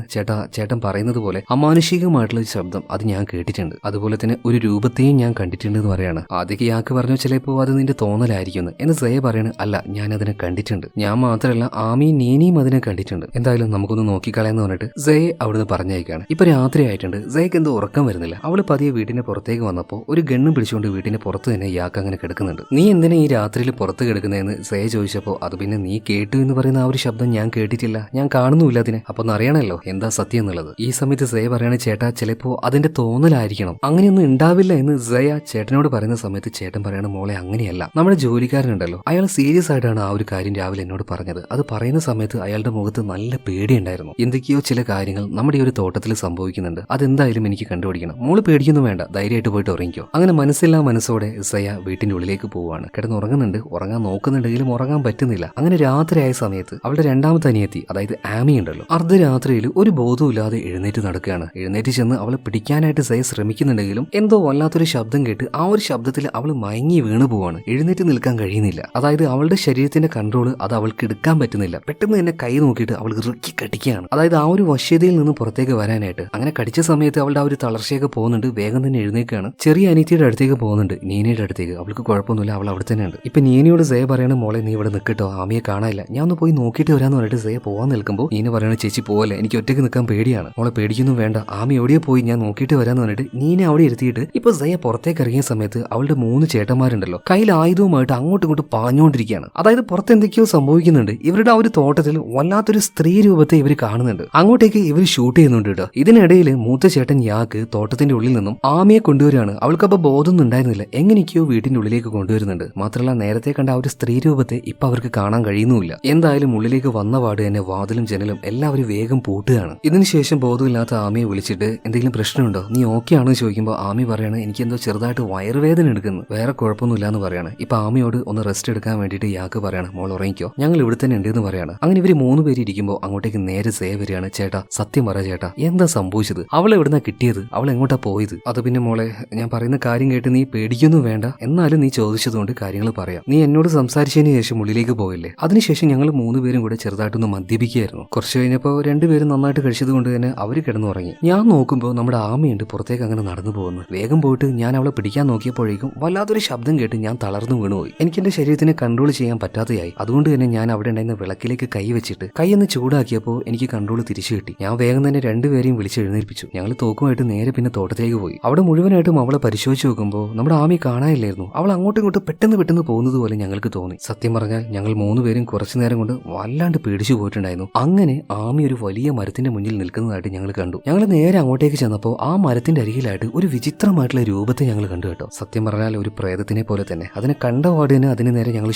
ചേട്ടൻ പറയുന്നത് പോലെ അമാനുഷികമായിട്ടുള്ള ഒരു ശബ്ദം അത് ഞാൻ കേട്ടിട്ടുണ്ട്, അതുപോലെ തന്നെ ഒരു രൂപത്തെയും ഞാൻ കണ്ടിട്ടുണ്ട് എന്ന് പറയാണ്. ആദ്യമൊക്കെ യാക്ക് പറഞ്ഞു ചിലപ്പോ അത് നിന്റെ തോന്നലായിരിക്കുന്നു എന്ന് സയ പറയാണ്. അല്ല, ഞാൻ അതിനെ കണ്ടിട്ടുണ്ട്, ഞാൻ മാത്രമല്ല ആമിയും നീനിയും അതിനെ കണ്ടിട്ടുണ്ട്. എന്തായാലും നമുക്കൊന്ന് നോക്കിക്കളയെന്ന് പറഞ്ഞിട്ട് സയെ അവിടുന്ന് പറഞ്ഞേക്കാണ്. ഇപ്പൊ രാത്രി ആയിട്ടുണ്ട്. സയക്ക് എന്തോ ഉറക്കം വരുന്നില്ല. അവള് പതിയെ വീട്ടിന്റെ പുറത്തേക്ക് വന്നപ്പോൾ ഒരു ഗണ്ണും പിടിച്ചുകൊണ്ട് വീട്ടിന്റെ പുറത്ത് തന്നെ യാക്ക് അങ്ങനെ കിടക്കുന്നുണ്ട്. നീ എന്തിനാ ഈ രാത്രിയിൽ പുറത്ത് കിടക്കുന്നതെന്ന് സയ ചോദിച്ചപ്പോൾ അത് പിന്നെ നീ കേട്ടു എന്ന് പറയുന്ന ആ ഒരു ശബ്ദം ഞാൻ കേട്ടിട്ടില്ല, ഞാൻ കാണുന്നുമില്ല അതിനെ, അപ്പൊ ഒന്ന് അറിയണല്ലോ എന്താ സത്യം എന്നുള്ളത്. ഈ സമയത്ത് സയ പറയാണ്, ചേട്ടാ ചിലപ്പോ അതിന്റെ തോന്നലായിരിക്കണം, അങ്ങനെയൊന്നും ഉണ്ടാവില്ല എന്ന് സയ ചേട്ടനോട് പറയുന്ന സമയത്ത് ചേട്ടൻ പറയണ, മോളെ അങ്ങനെയല്ല, നമ്മുടെ ജോലിക്കാരനുണ്ടല്ലോ അയാൾ സീരിയസ് ആയിട്ടാണ് ആ ഒരു കാര്യം രാവിലെ എന്നോട് പറഞ്ഞത്. അത് പറയുന്ന സമയത്ത് അയാളുടെ മുഖത്ത് നല്ല പേടിയുണ്ടായിരുന്നു. എന്തൊക്കെയോ ചില കാര്യങ്ങൾ നമ്മുടെ ഈ ഒരു തോട്ടത്തിൽ സംഭവിക്കുന്നുണ്ട്, അതെന്തായാലും എനിക്ക് കണ്ടുപിടിക്കണം. മോള് പേടിക്കൊന്നും വേണ്ട, ധൈര്യമായിട്ട് പോയിട്ട് ഉറങ്ങിക്കോ. അങ്ങനെ മനസ്സില്ലാ മനസ്സോടെ സയ വീട്ടിന്റെ ഉള്ളിലേക്ക് പോവാണ്. കിടന്നുറങ്ങുന്നുണ്ട്, ഉറങ്ങാൻ നോക്കുന്നുണ്ടെങ്കിലും ഉറങ്ങാൻ പറ്റുന്നില്ല. അങ്ങനെ രാത്രിയായ സമയത്ത് അവളുടെ 2ാമത്തെ അനിയത്തി അതായത് ആമി ഉണ്ടല്ലോ അർദ്ധരാത്രിയിൽ ഒരു ബോധമില്ലാതെ എഴുന്നേറ്റ് നടക്കുകയാണ്. എഴുന്നേറ്റ് ചെന്ന് അവളെ പിടിക്കാനായിട്ട് സയ ശ്രമിക്കുന്നുണ്ടെങ്കിലും എന്തോ വല്ലാത്തൊരു ശബ്ദം കേട്ട് ആ ഒരു ശബ്ദത്തിൽ അവൾ മയങ്ങി വീണു പോവാണ്. എഴുന്നേറ്റ് നിൽക്കാൻ കഴിയുന്നില്ല. അതായത് അവളുടെ ശരീരത്തിന്റെ കൺട്രോൾ അത് അവൾക്ക് എടുക്കാൻ പറ്റുന്നില്ല. പെട്ടെന്ന് തന്നെ കൈ നോക്കിയിട്ട് അവൾ ഇറുക്കി കടിക്കുകയാണ്. അതായത് ആ ഒരു വശ്യതയിൽ നിന്ന് പുറത്തേക്ക് വരാനായിട്ട്. അങ്ങനെ കടിച്ച സമയത്ത് അവളുടെ ആ ഒരു തളർച്ചയൊക്കെ പോകുന്നുണ്ട്. വേഗം തന്നെ എഴുന്നേൽക്കുകയാണ്. ചെറിയ അനിയത്തിയുടെ അടുത്തേക്ക് പോകുന്നുണ്ട്, നീനയുടെ അടുത്തേക്ക്. അവൾക്ക് കുഴപ്പമൊന്നുമില്ല, അവൾ അവിടെ തന്നെ ഉണ്ട്. ഇപ്പൊ നീനയോട് സയ പറയണ, മോളെ നീ ഇവിടെ നിൽക്കട്ടോ, ആമിയെ കാണാനില്ല, ഞാൻ ഒന്ന് പോയി നോക്കിയിട്ട് വരാന്ന് പറഞ്ഞിട്ട് സയ പോവാൻ നിൽക്കുമ്പോൾ നീന പറയണ, ചേച്ചി പോവല്ലേ, എനിക്ക് ഒറ്റയ്ക്ക് നിൽക്കാൻ പേടിയാണ്. മോളെ പേടിക്കൊന്നും വേണ്ട, ആമി എവിടെയോ പോയി, ഞാൻ നോക്കിയിട്ട് വരാന്ന് പറഞ്ഞിട്ട് നീനെ അവിടെ ഇരുത്തിയിട്ട് ഇപ്പൊ സയ പുറത്തേക്ക് ഇറങ്ങിയ സമയത്ത് അവളുടെ 3 ചേട്ടന്മാരുണ്ടല്ലോ കയ്യിൽ ആയുധവുമായിട്ട് അങ്ങോട്ടും ഇങ്ങോട്ടും പാഞ്ഞുകൊണ്ടിരിക്കുകയാണ്. അതായത് പുറത്ത് എന്തൊക്കെയോ സംഭവിക്കുന്നുണ്ട്. ഇവരുടെ ആ ഒരു തോട്ടത്തിൽ വല്ലാത്തൊരു സ്ത്രീ രൂപത്തെ ഇവർ കാണുന്നുണ്ട്. അങ്ങോട്ടേക്ക് ഇവർ ഷൂട്ട് ചെയ്യുന്നുണ്ട് കേട്ടോ. ഇതിനിടയിൽ മൂത്ത ചേട്ടൻ യാക്ക് തോട്ടത്തിന്റെ ഉള്ളിൽ നിന്നും ആമിയെ കൊണ്ടുവരികയാണ്. അവൾക്കപ്പോൾ ബോധമൊന്നും ഉണ്ടായിരുന്നില്ല, എങ്ങനെയൊക്കെയോ വീട്ടിന്റെ ഉള്ളിലേക്ക് കൊണ്ടുവരുന്നുണ്ട്. മാത്രമല്ല നേരത്തെ കണ്ട ആ ഒരു സ്ത്രീ രൂപത്തെ ഇപ്പൊ അവർക്ക് കാണാൻ കഴിയുന്നുമില്ല. എന്തായാലും ഉള്ളിലേക്ക് വന്ന പാട് തന്നെ വാതിലും ജനലും എല്ലാവരും വേഗം പൂട്ടുകയാണ്. ഇതിനുശേഷം ബോധമില്ലാത്ത ആമിയെ വിളിച്ചിട്ട് എന്തെങ്കിലും പ്രശ്നമുണ്ടോ, നീ ഓക്കെ ആണെന്ന് ചോദിക്കുമ്പോൾ ആമി പറയാണ്, എനിക്ക് എന്തോ ചെറുതായിട്ട് വയറുവേദന എടുക്കുന്നു, വേറെ കുഴപ്പമൊന്നുമില്ല എന്ന് പറയാണ്. ഇപ്പൊ ആമിയോട് ഒന്ന് റെസ്റ്റ് എടുക്കാൻ വേണ്ടിയിട്ട് യാക്ക് പറയാണ്, മോൾ ഉറങ്ങിക്കോ, ഞങ്ങൾ ഇവിടെ തന്നെ ഉണ്ട് എന്ന് പറയാണ്. അങ്ങനെ ഇവര് 3 പേര് ഇരിക്കുമ്പോൾ അങ്ങോട്ടേക്ക് നേരെ സേ വരികയാണ്. ചേട്ടാ സത്യം പറ ചേട്ടാ, എന്താ സംഭവിച്ചത്? അവൾ എവിടുന്നാ കിട്ടിയത്? അവൾ എങ്ങോട്ടാ പോയത്? അത് പിന്നെ മോളെ, ഞാൻ പറയുന്ന കാര്യം കേട്ട് നീ പേടിക്കൊന്നും വേണ്ട, എന്നാലും നീ ചോദിച്ചതുകൊണ്ട് കാര്യങ്ങൾ പറയാം. നീ എന്നോട് സംസാരിച്ചതിന് ശേഷം ഉള്ളിലേക്ക് പോയില്ലേ, അതിനുശേഷം ഞങ്ങൾ 3 പേരും കൂടെ ചെറുതായിട്ടൊന്ന് മദ്യപിക്കുകയായിരുന്നു. കുറച്ച് കഴിഞ്ഞപ്പോൾ 2 പേരും നന്നായിട്ട് കഴിച്ചത് കൊണ്ട് തന്നെ അവര് കിടന്നുറങ്ങി. ഞാൻ നോക്കുമ്പോൾ നമ്മുടെ ആമയുണ്ട് പുറത്തേക്ക് അങ്ങനെ നടന്നു പോകുന്നു. വേഗം പോയിട്ട് ഞാൻ അവളെ പിടിക്കാൻ നോക്കിയപ്പോഴേക്കും വല്ലാത്തൊരു ശബ്ദം കേട്ട് ഞാൻ തളർന്നു വീണുപോയി. എനിക്ക് എന്റെ ശരീരത്തിനെ കൺട്രോൾ ചെയ്യാൻ പറ്റാതെയായി. അതുകൊണ്ട് തന്നെ ഞാൻ അവിടെ ഉണ്ടായിരുന്ന വിളക്കിലേക്ക് കൈ വെച്ചിട്ട് കൈ ഒന്ന് ചൂടാക്കിയപ്പോൾ എനിക്ക് കൺട്രോൾ തിരിച്ചു കിട്ടി. ഞാൻ വേഗം തന്നെ 2 പേരെയും വിളിച്ച് എഴുന്നേൽപ്പിച്ചു. ഞങ്ങൾ തോക്കുമായിട്ട് നേരെ പിന്നെ തോട്ടത്തിലേക്ക് പോയി. അവിടെ മുഴുവനായിട്ടും അവളെ പരിശോധിച്ച് നോക്കുമ്പോൾ നമ്മുടെ ആമി കാണാനില്ലായിരുന്നു. അവൾ അങ്ങോട്ടും ഇങ്ങോട്ടും പെട്ടെന്ന് പോകുന്നത് പോലെ ഞങ്ങൾക്ക് തോന്നി. സത്യം പറഞ്ഞാൽ ഞങ്ങൾ 3 പേരും കുറച്ചു നേരം കൊണ്ട് വല്ലാണ്ട് പേടിച്ചു പോയിട്ടുണ്ടായിരുന്നു. അങ്ങനെ ആമി ഒരു വലിയ മരത്തിന്റെ മുന്നിൽ നിൽക്കുന്നതായിട്ട് ഞങ്ങൾ കണ്ടു. ഞങ്ങൾ നേരെ അങ്ങോട്ടേക്ക് ചെന്നപ്പോൾ ആ മരത്തിന്റെ അരികിലായിട്ട് ഒരു വിചിത്രമായിട്ടുള്ള രൂപത്തെ ഞങ്ങൾ കണ്ടു കേട്ടോ. സത്യം പറഞ്ഞാൽ ഒരു പ്രേതത്തിനെ പോലെ തന്നെ. അതിനെ കണ്ട പാടിന് അതിന് നേരെ ഞങ്ങൾ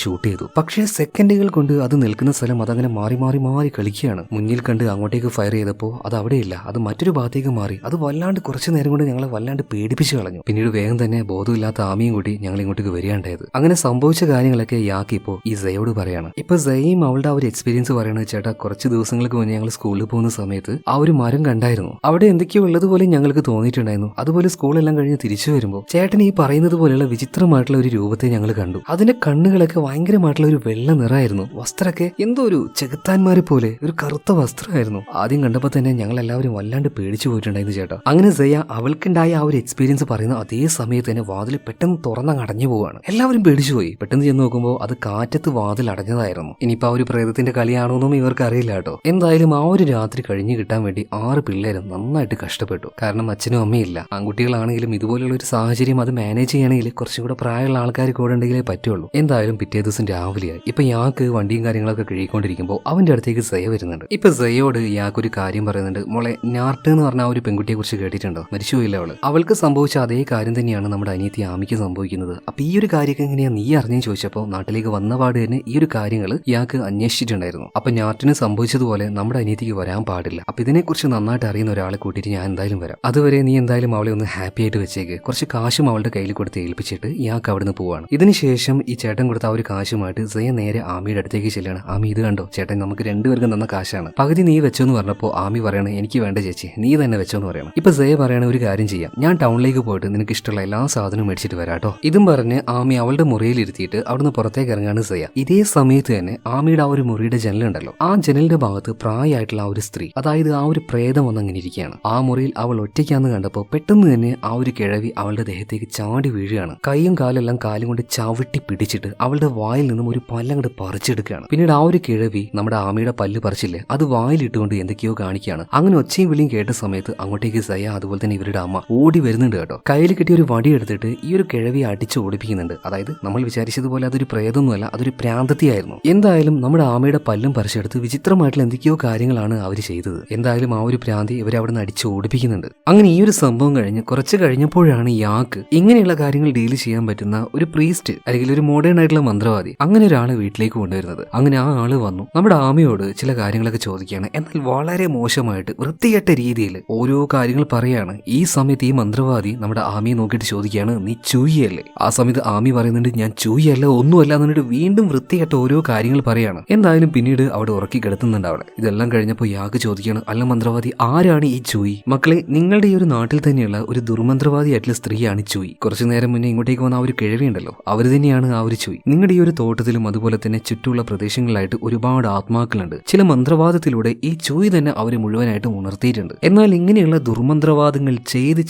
ഷൂട്ട് ചെയ്തു. പക്ഷേ സെക്കൻഡുകൾ കൊണ്ട് അത് നിൽക്കുന്ന സ്ഥലം അതങ്ങനെ മാറി കളിക്കുകയാണ്. മുന്നിൽ കണ്ട് അങ്ങോട്ടേക്ക് ഫയർ ചെയ്തപ്പോൾ അത് അവിടെയില്ല, അത് മറ്റൊരു ഭാഗത്തേക്ക് മാറി. അത് വല്ലാണ്ട് കുറച്ചു നേരം കൊണ്ട് ഞങ്ങളെ വല്ലാണ്ട് പേടിപ്പിച്ചു കളഞ്ഞു. പിന്നീട് വേഗം തന്നെ ബോധമില്ലാത്ത ആമിയും കൂടി ഞങ്ങൾ ഇങ്ങോട്ടേക്ക് വരികയുണ്ടായത്. അങ്ങനെ സംഭവിച്ച കാര്യങ്ങളൊക്കെ യാക്ക് ഇപ്പോൾ ഈ സയോട് പറയാണ്. ഇപ്പൊ സയും അവളുടെ ആ ഒരു എക്സ്പീരിയൻസ് പറയണത്, ചേട്ടാ കുറച്ച് ദിവസങ്ങൾക്ക് മുന്നേ ഞങ്ങൾ സ്കൂളിൽ പോകുന്ന സമയത്ത് ആ ഒരു മരം കണ്ടായിരുന്നു. അവിടെ എന്തൊക്കെയോ ഉള്ളതുപോലെ ഞങ്ങൾക്ക് തോന്നിയിട്ടുണ്ടായിരുന്നു. അതുപോലെ സ്കൂളെല്ലാം കഴിഞ്ഞ് തിരിച്ചു വരുമ്പോൾ ചേട്ടൻ ഈ പറയുന്നത് പോലെയുള്ള വിചിത്രമായിട്ടുള്ള ഒരു രൂപത്തെ ഞങ്ങൾ കണ്ടു. അതിന്റെ കണ്ണുകളൊക്കെ ഭയങ്കരമായിട്ടുള്ള ഒരു വെള്ള നിറമായിരുന്നു. വസ്ത്രമൊക്കെ എന്തോ ഒരു ചെകുത്താന്മാരെ പോലെ ഒരു കറുത്ത വസ്ത്രമായിരുന്നു. ആദ്യം കണ്ടപ്പോൾ തന്നെ ഞങ്ങൾ എല്ലാവരും വല്ലാണ്ട് പേടിച്ചു പോയിട്ടുണ്ടായിരുന്നു ചേട്ടാ. അങ്ങനെ സയ്യ അവൾക്കുണ്ടായ ആ ഒരു എക്സ്പീരിയൻസ് പറയുന്ന അതേ സമയത്ത് തന്നെ വാതിൽ പെട്ടെന്ന് തുറന്നങ്ങ് അടഞ്ഞു പോവാണ്. എല്ലാവരും പേടിച്ചു പോയി. പെട്ടെന്ന് ചെന്ന് നോക്കുമ്പോൾ അത് കാറ്റത്ത് വാതിൽ അടഞ്ഞതായിരുന്നു. ഇനിയിപ്പോ ആ ഒരു പ്രേതത്തിന്റെ കളിയാണോന്നും ഇവർക്ക് അറിയില്ല കേട്ടോ. എന്തായാലും ആ ഒരു രാത്രി കഴിഞ്ഞു കിട്ടാൻ വേണ്ടി 6 പിള്ളേരും നന്നായിട്ട് കഷ്ടപ്പെട്ടു. കാരണം അച്ഛനും അമ്മയില്ല. ആൺകുട്ടികളാണെങ്കിലും ഇതുപോലുള്ള ഒരു സാഹചര്യം അത് മാനേജ് ചെയ്യണമെങ്കിൽ കുറച്ചും കൂടെ പ്രായമുള്ള ആൾക്കാർ കൂടെ ഉണ്ടെങ്കിലേ പറ്റുള്ളൂ. എന്തായാലും പിറ്റേ ദിവസം രാവിലെയായി. ഇപ്പൊ യാക്ക് വണ്ടിയും കാര്യങ്ങളൊക്കെ കഴുകിക്കൊണ്ടിരിക്കുമ്പോൾ അവന്റെ അടുത്തേക്ക് സയ വരുന്നുണ്ട്. ഇപ്പൊ സയോട് യാക്ക് ഒരു കാര്യം പറയുന്നുണ്ട്. മോളെ, നാർട്ട് എന്ന് പറഞ്ഞ ആ ഒരു പെൺകുട്ടിയെ കുറിച്ച് കേട്ടിട്ടുണ്ടോ? മരിച്ചുപോയില്ല അവള്. അവൾക്ക് സംഭവിച്ച അതേ കാര്യം തന്നെയാണ് നമ്മുടെ അനിയത്തി ആമിക്ക് സംഭവിക്കുന്നത്. അപ്പൊ ഈ ഒരു കാര്യമൊക്കെ എങ്ങനെയാ നീ അറിഞ്ഞെന്ന് ചോദിച്ചപ്പോൾ നാട്ടിലേക്ക് വന്നപാട് തന്നെ ഈ ഒരു കാര്യങ്ങൾ ഇയാൾക്ക് അന്വേഷിച്ചിട്ടുണ്ടായിരുന്നു. അപ്പൊ നാട്ടിന് സംഭവിച്ചതുപോലെ നമ്മുടെ അനിയത്തിക്ക് വരാൻ പാടില്ല. അപ്പൊ ഇതിനെക്കുറിച്ച് നന്നായിട്ട് അറിയുന്ന ഒരാളെ കൂട്ടിയിട്ട് ഞാൻ എന്തായാലും വരാം. അതുവരെ നീ എന്തായാലും അവളെ ഒന്ന് ഹാപ്പി ആയിട്ട് വെച്ചേക്ക്. കുറച്ച് കാശും അവളുടെ കയ്യിൽ കൊടുത്ത് ഏൽപ്പിച്ചിട്ട് ഇയാൾക്ക് അവിടുന്ന് പോവാണ്. ഇതിനുശേഷം ഈ ചേട്ടൻ കൊടുത്ത ആ ഒരു കാശുമായിട്ട് സയ നേരെ ആമിയുടെ അടുത്തേക്ക് ചെല്ലാണ്. ആമി, ഇത് കണ്ടോ ചേട്ടൻ നമുക്ക് രണ്ടുപേർക്കും തന്ന കാശാണ്. പകുതി നീ വെച്ചോന്ന് പറഞ്ഞപ്പോൾ ആമി പറയണ എനിക്ക് വേണ്ട ചേച്ചി, നീ തന്നെ വെച്ചോന്ന് പറയണം. ഇപ്പൊ സയ പറയണ ഒരു കാര്യം ചെയ്യാം, ഞാൻ ടൗണിലേക്ക് പോയിട്ട് നിനക്ക് ഇഷ്ടമുള്ള എല്ലാ സാധനവും മേടിച്ചിട്ട് വരാട്ടോ. ഇതും പറഞ്ഞ് ആമി അവളുടെ മുറിയിൽ ഇരുത്തിയിട്ട് അവിടുന്ന് പുറത്തേക്ക് ഇറങ്ങാണ് സയ. ഇതേ സമയത്ത് തന്നെ ആമിയുടെ ആ ഒരു മുറിയുടെ ജനലുണ്ടല്ലോ, ആ ജനലിന്റെ ഭാഗത്ത് പ്രായമായിട്ടുള്ള ആ ഒരു സ്ത്രീ, അതായത് ആ ഒരു പ്രേതം വന്നങ്ങനെ ഇരിക്കുകയാണ്. ആ മുറിയിൽ അവൾ ഒറ്റയ്ക്കാന്ന് കണ്ടപ്പോൾ പെട്ടെന്ന് തന്നെ ആ ഒരു കിഴവി അവളുടെ ദേഹത്തേക്ക് ചാടി വീഴുകയാണ്. കൈയും കാലെല്ലാം കാലും കൊണ്ട് ചവിട്ടി പിടിച്ചിട്ട് അവളുടെ വായിൽ നിന്നും ഒരു പല്ലങ്ങോട്ട് പറിച്ചെടുക്കുകയാണ്. പിന്നീട് ആ ഒരു കിഴവി നമ്മുടെ ആമിയുടെ പല്ല് പറിച്ചില്ലേ അത് വായിലിട്ടുകൊണ്ട് എന്തൊക്കെയോ കാണിക്കുകയാണ്. അങ്ങനെ ഒച്ചയും വിളിയും കേട്ട സമയത്ത് അങ്ങോട്ടേക്ക് സയ അതുപോലെ തന്നെ ഇവരുടെ അമ്മ ഓടി വരുന്നുണ്ട് കേട്ടോ. കയ്യിൽ കിട്ടിയ ഒരു വടി എടുത്തിട്ട് ഈ ഒരു കിഴവിയെ അടിച്ച് ഓടിപ്പിക്കുന്നുണ്ട്. അതായത് നമ്മൾ വിചാരിച്ചതുപോലെ അതൊരു പ്രേതമൊന്നുമല്ല, അതൊരു പ്രാന്തത്തിയായിരുന്നു. എന്തായാലും നമ്മുടെ ആമയുടെ പല്ലും പറിച്ചെടുത്ത് വിചിത്രമായിട്ടുള്ള എന്തൊക്കെയോ കാര്യങ്ങളാണ് അവർ ചെയ്തത്. എന്തായാലും ആ ഒരു പ്രാന്തി ഇവരെ അവിടെ നിന്ന് അടിച്ച് ഓടിപ്പിക്കുന്നുണ്ട്. അങ്ങനെ ഈ ഒരു സംഭവം കഴിഞ്ഞ് കുറച്ച് കഴിഞ്ഞപ്പോഴാണ് യാക്ക് ഇങ്ങനെയുള്ള കാര്യങ്ങൾ ഡീൽ ചെയ്യാൻ പറ്റുന്ന ഒരു പ്രീസ്റ്റ് അല്ലെങ്കിൽ ഒരു മോഡേൺ ആയിട്ടുള്ള മന്ത്രവാദി അങ്ങനെ ഒരാളെ വീട്ടിലേക്ക് കൊണ്ടുവരുന്നത്. അങ്ങനെ ആ ആള് വന്നു നമ്മുടെ ആമയോട് ചില കാര്യങ്ങളൊക്കെ ചോദിക്കുകയാണ്. എന്നാൽ വളരെ മോശമായിട്ട് വൃത്തികെട്ട രീതിയിൽ ഓരോ കാര്യങ്ങൾ പറയാണ്. ഈ സമയത്ത് ഈ മന്ത്രവാദി നമ്മുടെ ആമിയെ നോക്കിയിട്ട് ചോദിക്കുകയാണ്, നീ ചൂയല്ലേ? ആ സമയത്ത് ആമി പറയുന്നുണ്ട്, ഞാൻ ചൂയല്ല, ഒന്നുമല്ല എന്നിട്ട് വീണ്ടും വൃത്തികെട്ട ഓരോ കാര്യങ്ങൾ പറയാണ്. എന്തായാലും പിന്നീട് അവിടെ ഉറക്കി കിടത്തുന്നുണ്ട് അവളെ. ഇതെല്ലാം കഴിഞ്ഞപ്പോൾ യാക്ക് ചോദിക്കുകയാണ്, അല്ല മന്ത്രവാദി, ആരാണ് ഈ ചൂയി? മക്കളെ, നിങ്ങളുടെ ഈ ഒരു നാട്ടിൽ തന്നെയുള്ള ഒരു ദുർമന്ത്രവാദിയായിട്ടുള്ള സ്ത്രീയാണ് ചൂയി. കുറച്ചു നേരം മുന്നേ ഇങ്ങോട്ടേക്ക് വന്ന ആ ഒരു കിഴവി ഉണ്ടല്ലോ, അവർ തന്നെയാണ് ആ ഒരു ചൂയി. നിങ്ങളുടെ ഈ ഒരു തോട്ടത്തിലും അതുപോലെ തന്നെ ചുറ്റുമുള്ള പ്രദേശങ്ങളിലായിട്ട് ഒരുപാട് ആത്മാക്കളുണ്ട്. ചില മന്ത്രവാദത്തിലൂടെ ഈ ചൂയി തന്നെ അവരെ മുഴുവനായിട്ട് ഉണർത്തിയിട്ടുണ്ട്. എന്നാൽ ഇങ്ങനെയുള്ള ദുർമന്ത്രവാദങ്ങൾ ചെയ്ത്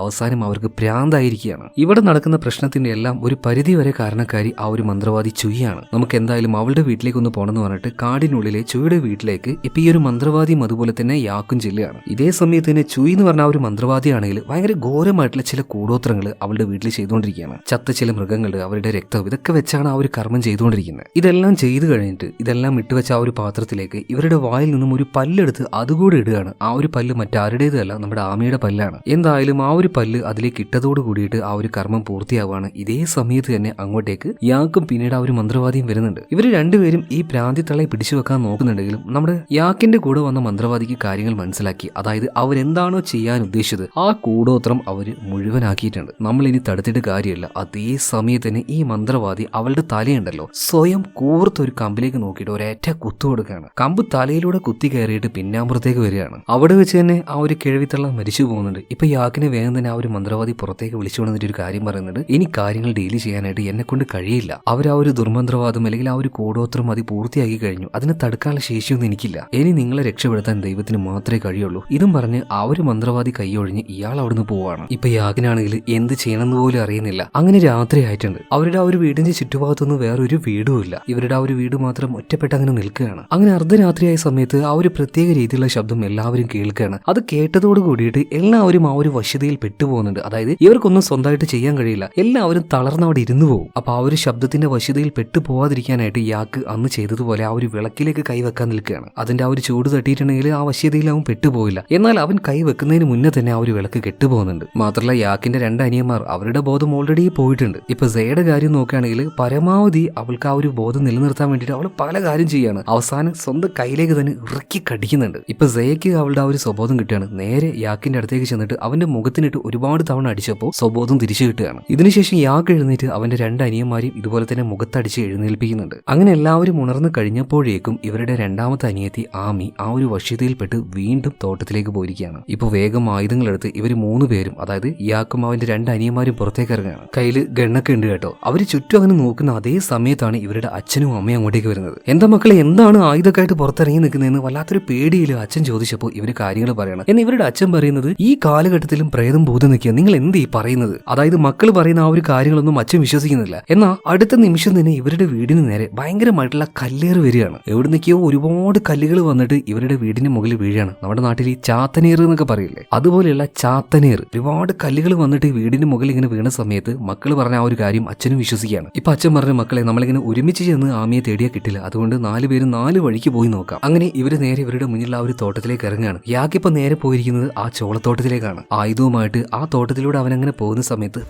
അവസാനം അവർക്ക് ഭ്രാന്തായിരിക്കുകയാണ്. ഇവിടെ നടക്കുന്ന പ്രശ്നത്തിന്റെ എല്ലാം ഒരു പരിധി വരെ കാരണക്കാരി ആ ഒരു മന്ത്രവാദി ചുയ്യാണ്. നമുക്ക് എന്തായാലും അവളുടെ വീട്ടിലേക്ക് ഒന്ന് പോകണമെന്ന് പറഞ്ഞിട്ട് കാടിനുള്ളിലെ ചുയുടെ വീട്ടിലേക്ക് ഇപ്പൊ ഈ ഒരു മന്ത്രവാദിയും അതുപോലെ തന്നെ യാക്കും ചെല്ലുകയാണ്. ഇതേ സമയത്ത് തന്നെ ചുയി എന്ന് പറഞ്ഞ ആ ഒരു മന്ത്രവാദിയാണെങ്കിൽ ഭയങ്കര ഘോരമായിട്ടുള്ള ചില കൂടോത്രങ്ങൾ അവളുടെ വീട്ടിൽ ചെയ്തുകൊണ്ടിരിക്കുകയാണ്. ചത്ത ചില മൃഗങ്ങൾ, അവരുടെ രക്തം, ഇതൊക്കെ വെച്ചാണ് ആ ഒരു കർമ്മം ചെയ്തുകൊണ്ടിരിക്കുന്നത്. ഇതെല്ലാം ചെയ്തു കഴിഞ്ഞിട്ട് ഇതെല്ലാം ഇട്ടുവെച്ച ആ ഒരു പാത്രത്തിലേക്ക് ഇവരുടെ വായിൽ നിന്നും ഒരു പല്ലെടുത്ത് അതുകൂടെ ഇടുകയാണ്. ആ ഒരു പല്ല് മറ്റാരുടേതല്ല, നമ്മുടെ ആമയുടെ പല്ലാണ്. എന്തായാലും ആ ഒരു പല്ല് അതിലേക്ക് ഇട്ടതോട് കൂടിയിട്ട് ആ ഒരു കർമ്മം പൂർത്തിയാവുകയാണ്. ഇതേ സമയത്ത് തന്നെ അങ്ങോട്ടേക്ക് യാക്കും പിന്നീട് ആ ഒരു മന്ത്രവാദിയും വരുന്നുണ്ട്. ഇവർ രണ്ടുപേരും ഈ പ്രാന്തിത്തളയെ പിടിച്ചു വെക്കാൻ നോക്കുന്നുണ്ടെങ്കിലും നമ്മുടെ യാക്കിന്റെ കൂടെ വന്ന മന്ത്രവാദിക്ക് കാര്യങ്ങൾ മനസ്സിലാക്കി. അതായത് അവരെന്താണോ ചെയ്യാൻ ഉദ്ദേശിച്ചത് ആ കൂടോത്രം അവര് മുഴുവനാക്കിയിട്ടുണ്ട്. നമ്മൾ ഇനി തടുത്തിട്ട് കാര്യമില്ല. അതേ സമയത്ത് തന്നെ ഈ മന്ത്രവാദി അവളുടെ തലയുണ്ടല്ലോ സ്വയം കൂർത്തൊരു കമ്പിലേക്ക് നോക്കിയിട്ട് ഒരേറ്റ കുത്തു കൊടുക്കുകയാണ്. കമ്പ് തലയിലൂടെ കുത്തി കയറിയിട്ട് പിന്നാമ്പുറത്തേക്ക് വരികയാണ്. അവിടെ വെച്ച് തന്നെ ആ ഒരു കിഴവിത്തള്ള മരിച്ചു പോകുന്നുണ്ട്. ഇപ്പൊ യാക്കിനെ വേഗം തന്നെ ആ ഒരു മന്ത്രവാദി പുറത്തേക്ക് വിളിച്ചു കൊണ്ടിട്ട് ഒരു കാര്യം പറയുന്നുണ്ട്, ഇനി കാര്യങ്ങൾ ഡീൽ ചെയ്യാനായിട്ട് എന്നെ കൊണ്ട് കഴിയില്ല. അവർ ആ ഒരു ദുർമന്ത്രവാദം അല്ലെങ്കിൽ ആ ഒരു കൂടോത്രം അത് പൂർത്തിയാക്കി കഴിഞ്ഞു. അതിനെ തടുക്കാനുള്ള ശേഷിയൊന്നും എനിക്കില്ല. ഇനി നിങ്ങളെ രക്ഷപ്പെടുത്താൻ ദൈവത്തിന് മാത്രമേ കഴിയുള്ളൂ. ഇതും പറഞ്ഞ് ആ ഒരു മന്ത്രവാദി കൈയൊഴിഞ്ഞ് ഇയാൾ അവിടുന്ന് പോവാണ്. ഇപ്പൊ യാഗിനാണെങ്കിൽ എന്ത് ചെയ്യണമെന്ന് പോലും അറിയുന്നില്ല. അങ്ങനെ രാത്രി ആയിട്ടുണ്ട്. അവരുടെ ആ ഒരു വീടിന്റെ ചുറ്റുഭാഗത്തൊന്നും വേറൊരു വീടും ഇല്ല. ഇവരുടെ ആ ഒരു വീട് മാത്രം ഒറ്റപ്പെട്ട് അങ്ങനെ നിൽക്കുകയാണ്. അങ്ങനെ അർദ്ധരാത്രിയായ സമയത്ത് ആ ഒരു പ്രത്യേക രീതിയിലുള്ള ശബ്ദം എല്ലാവരും കേൾക്കുകയാണ്. അത് കേട്ടതോട് കൂടിയിട്ട് എല്ലാവരും ആ ഒരു വശ്യതയിൽ പെട്ടുപോകുന്നുണ്ട്. അതായത് ഇവർക്കൊന്നും സ്വന്തമായിട്ട് ചെയ്യാൻ കഴിയില്ല. എല്ലാവരും തളർന്ന് അവിടെ ഇരുന്നു പോകും. അപ്പൊ ആ ഒരു ശബ്ദത്തിന്റെ വശ്യതയിൽ പെട്ടു പോവാതിരിക്കാനായിട്ട് യാക്ക് അന്ന് ചെയ്തതുപോലെ ആ ഒരു വിളക്കിലേക്ക് കൈവെക്കാൻ നിൽക്കുകയാണ്. അതിന്റെ ആ ഒരു ചൂട് തട്ടിയിട്ടുണ്ടെങ്കിൽ ആ വശ്യതയിൽ അവൻ പെട്ടുപോയില്ല. എന്നാൽ അവൻ കൈ വെക്കുന്നതിന് മുന്നേ തന്നെ ആ ഒരു വിളക്ക് കെട്ടുപോകുന്നുണ്ട്. മാത്രമല്ല യാക്കിന്റെ 2 അനിയന്മാർ അവരുടെ ബോധം ഓൾറെഡി പോയിട്ടുണ്ട്. ഇപ്പൊ സയുടെ കാര്യം നോക്കുകയാണെങ്കിൽ പരമാവധി അവൾക്ക് ആ ഒരു ബോധം നിലനിർത്താൻ വേണ്ടിയിട്ട് അവൾ പല കാര്യം ചെയ്യാണ്. അവസാനം സ്വന്തം കയ്യിലേക്ക് തന്നെ ഇറക്കി കടിക്കുന്നുണ്ട്. ഇപ്പൊ സയക്ക് അവളുടെ ആ ഒരു സ്വബോധം കിട്ടുകയാണ്. നേരെ യാക്കിന്റെ അടുത്തേക്ക് ചെന്നിട്ട് അവന്റെ മുഖത്തിനിട്ട് ഒരുപാട് തവണ അടിച്ചപ്പോൾ സ്വബോധം തിരിച്ചു കിട്ടുകയാണ്. ഇതിനുശേഷം യാക്ക് എഴുന്നേറ്റ് അവന്റെ 2 അനിയന്മാരെയും ഇതുപോലെ തന്നെ മുഖത്തടിച്ച് എഴുന്നേൽപ്പിക്കുന്നുണ്ട്. അങ്ങനെ എല്ലാവരും ഉണർന്നു കഴിഞ്ഞപ്പോഴേക്കും ഇവരുടെ 2 രണ്ടാമത്തെ അനിയത്തി ആമി ആ ഒരു വശ്യതയിൽപ്പെട്ട് വീണ്ടും തോട്ടത്തിലേക്ക് പോയിരിക്കുകയാണ്. ഇപ്പൊ വേഗം ആയുധങ്ങളെടുത്ത് ഇവർ 3 പേരും, അതായത് ഇയാക്കും അവന്റെ 2 അനിയന്മാരും പുറത്തേക്ക് ഇറങ്ങുകയാണ്. കയ്യില് ഗണ്ണൊക്കെ ഉണ്ട് കേട്ടോ. അവര് ചുറ്റും അങ്ങനെ നോക്കുന്ന അതേ സമയത്താണ് ഇവരുടെ അച്ഛനും അമ്മയും അങ്ങോട്ടേക്ക് വരുന്നത്. എന്താ മക്കളെ, എന്താണ് ആയുധക്കായിട്ട് പുറത്തിറങ്ങി നിൽക്കുന്നതെന്ന് വല്ലാത്തൊരു പേടിയിൽ അച്ഛൻ ചോദിച്ചപ്പോൾ ഇവര് കാര്യങ്ങൾ പറയണം. എന്നാൽ ഇവരുടെ അച്ഛൻ പറയുന്നത്, ഈ കാലഘട്ടത്തിലും പ്രേതം ഭൂതം നിൽക്കുക, നിങ്ങൾ എന്ത് ഈ പറയുന്നത്? അതായത് മക്കൾ പറയുന്ന ആ ഒരു കാര്യങ്ങളൊന്നും അച്ഛൻ വിശ്വസിക്കുന്നില്ല. എന്നാൽ അടുത്ത നിമിഷം തന്നെ ഇവരുടെ വീടിന് നേരെ ഭയങ്കരമായിട്ടുള്ള കല്ലേറ് വരികയാണ്. എവിടെ നിൽക്കിയോ ഒരുപാട് കല്ലുകൾ വന്നിട്ട് ഇവരുടെ വീടിന് മുകളിൽ വീഴാണ്. നമ്മുടെ നാട്ടിൽ ഈ ചാത്തനേർ എന്നൊക്കെ പറയില്ലേ, അതുപോലെയുള്ള ചാത്തനേർ ഒരുപാട് കല്ലുകൾ വന്നിട്ട് വീടിന് മുകളിൽ ഇങ്ങനെ വീണ സമയത്ത് മക്കൾ പറഞ്ഞ ആ ഒരു കാര്യം അച്ഛനും വിശ്വസിക്കുകയാണ്. ഇപ്പൊ അച്ഛൻ പറഞ്ഞ, മക്കളെ നമ്മളിങ്ങനെ ഒരുമിച്ച് ചെന്ന് ആമിയെ തേടിയാൽ കിട്ടില്ല, അതുകൊണ്ട് 4 പേരും 4 വഴിക്ക് പോയി നോക്കാം. അങ്ങനെ ഇവര് നേരെ ഇവരുടെ മുന്നിൽ ആ ഒരു തോട്ടത്തിലേക്ക് ഇറങ്ങുകയാണ്. യാക്കിപ്പോ നേരെ പോയിരിക്കുന്നത് ആ ചോളത്തോട്ടത്തിലേക്കാണ്. ആയുധവുമായിട്ട് ആ തോട്ടത്തിലൂടെ അവനങ്ങനെ പോകുന്ന സമയത്ത്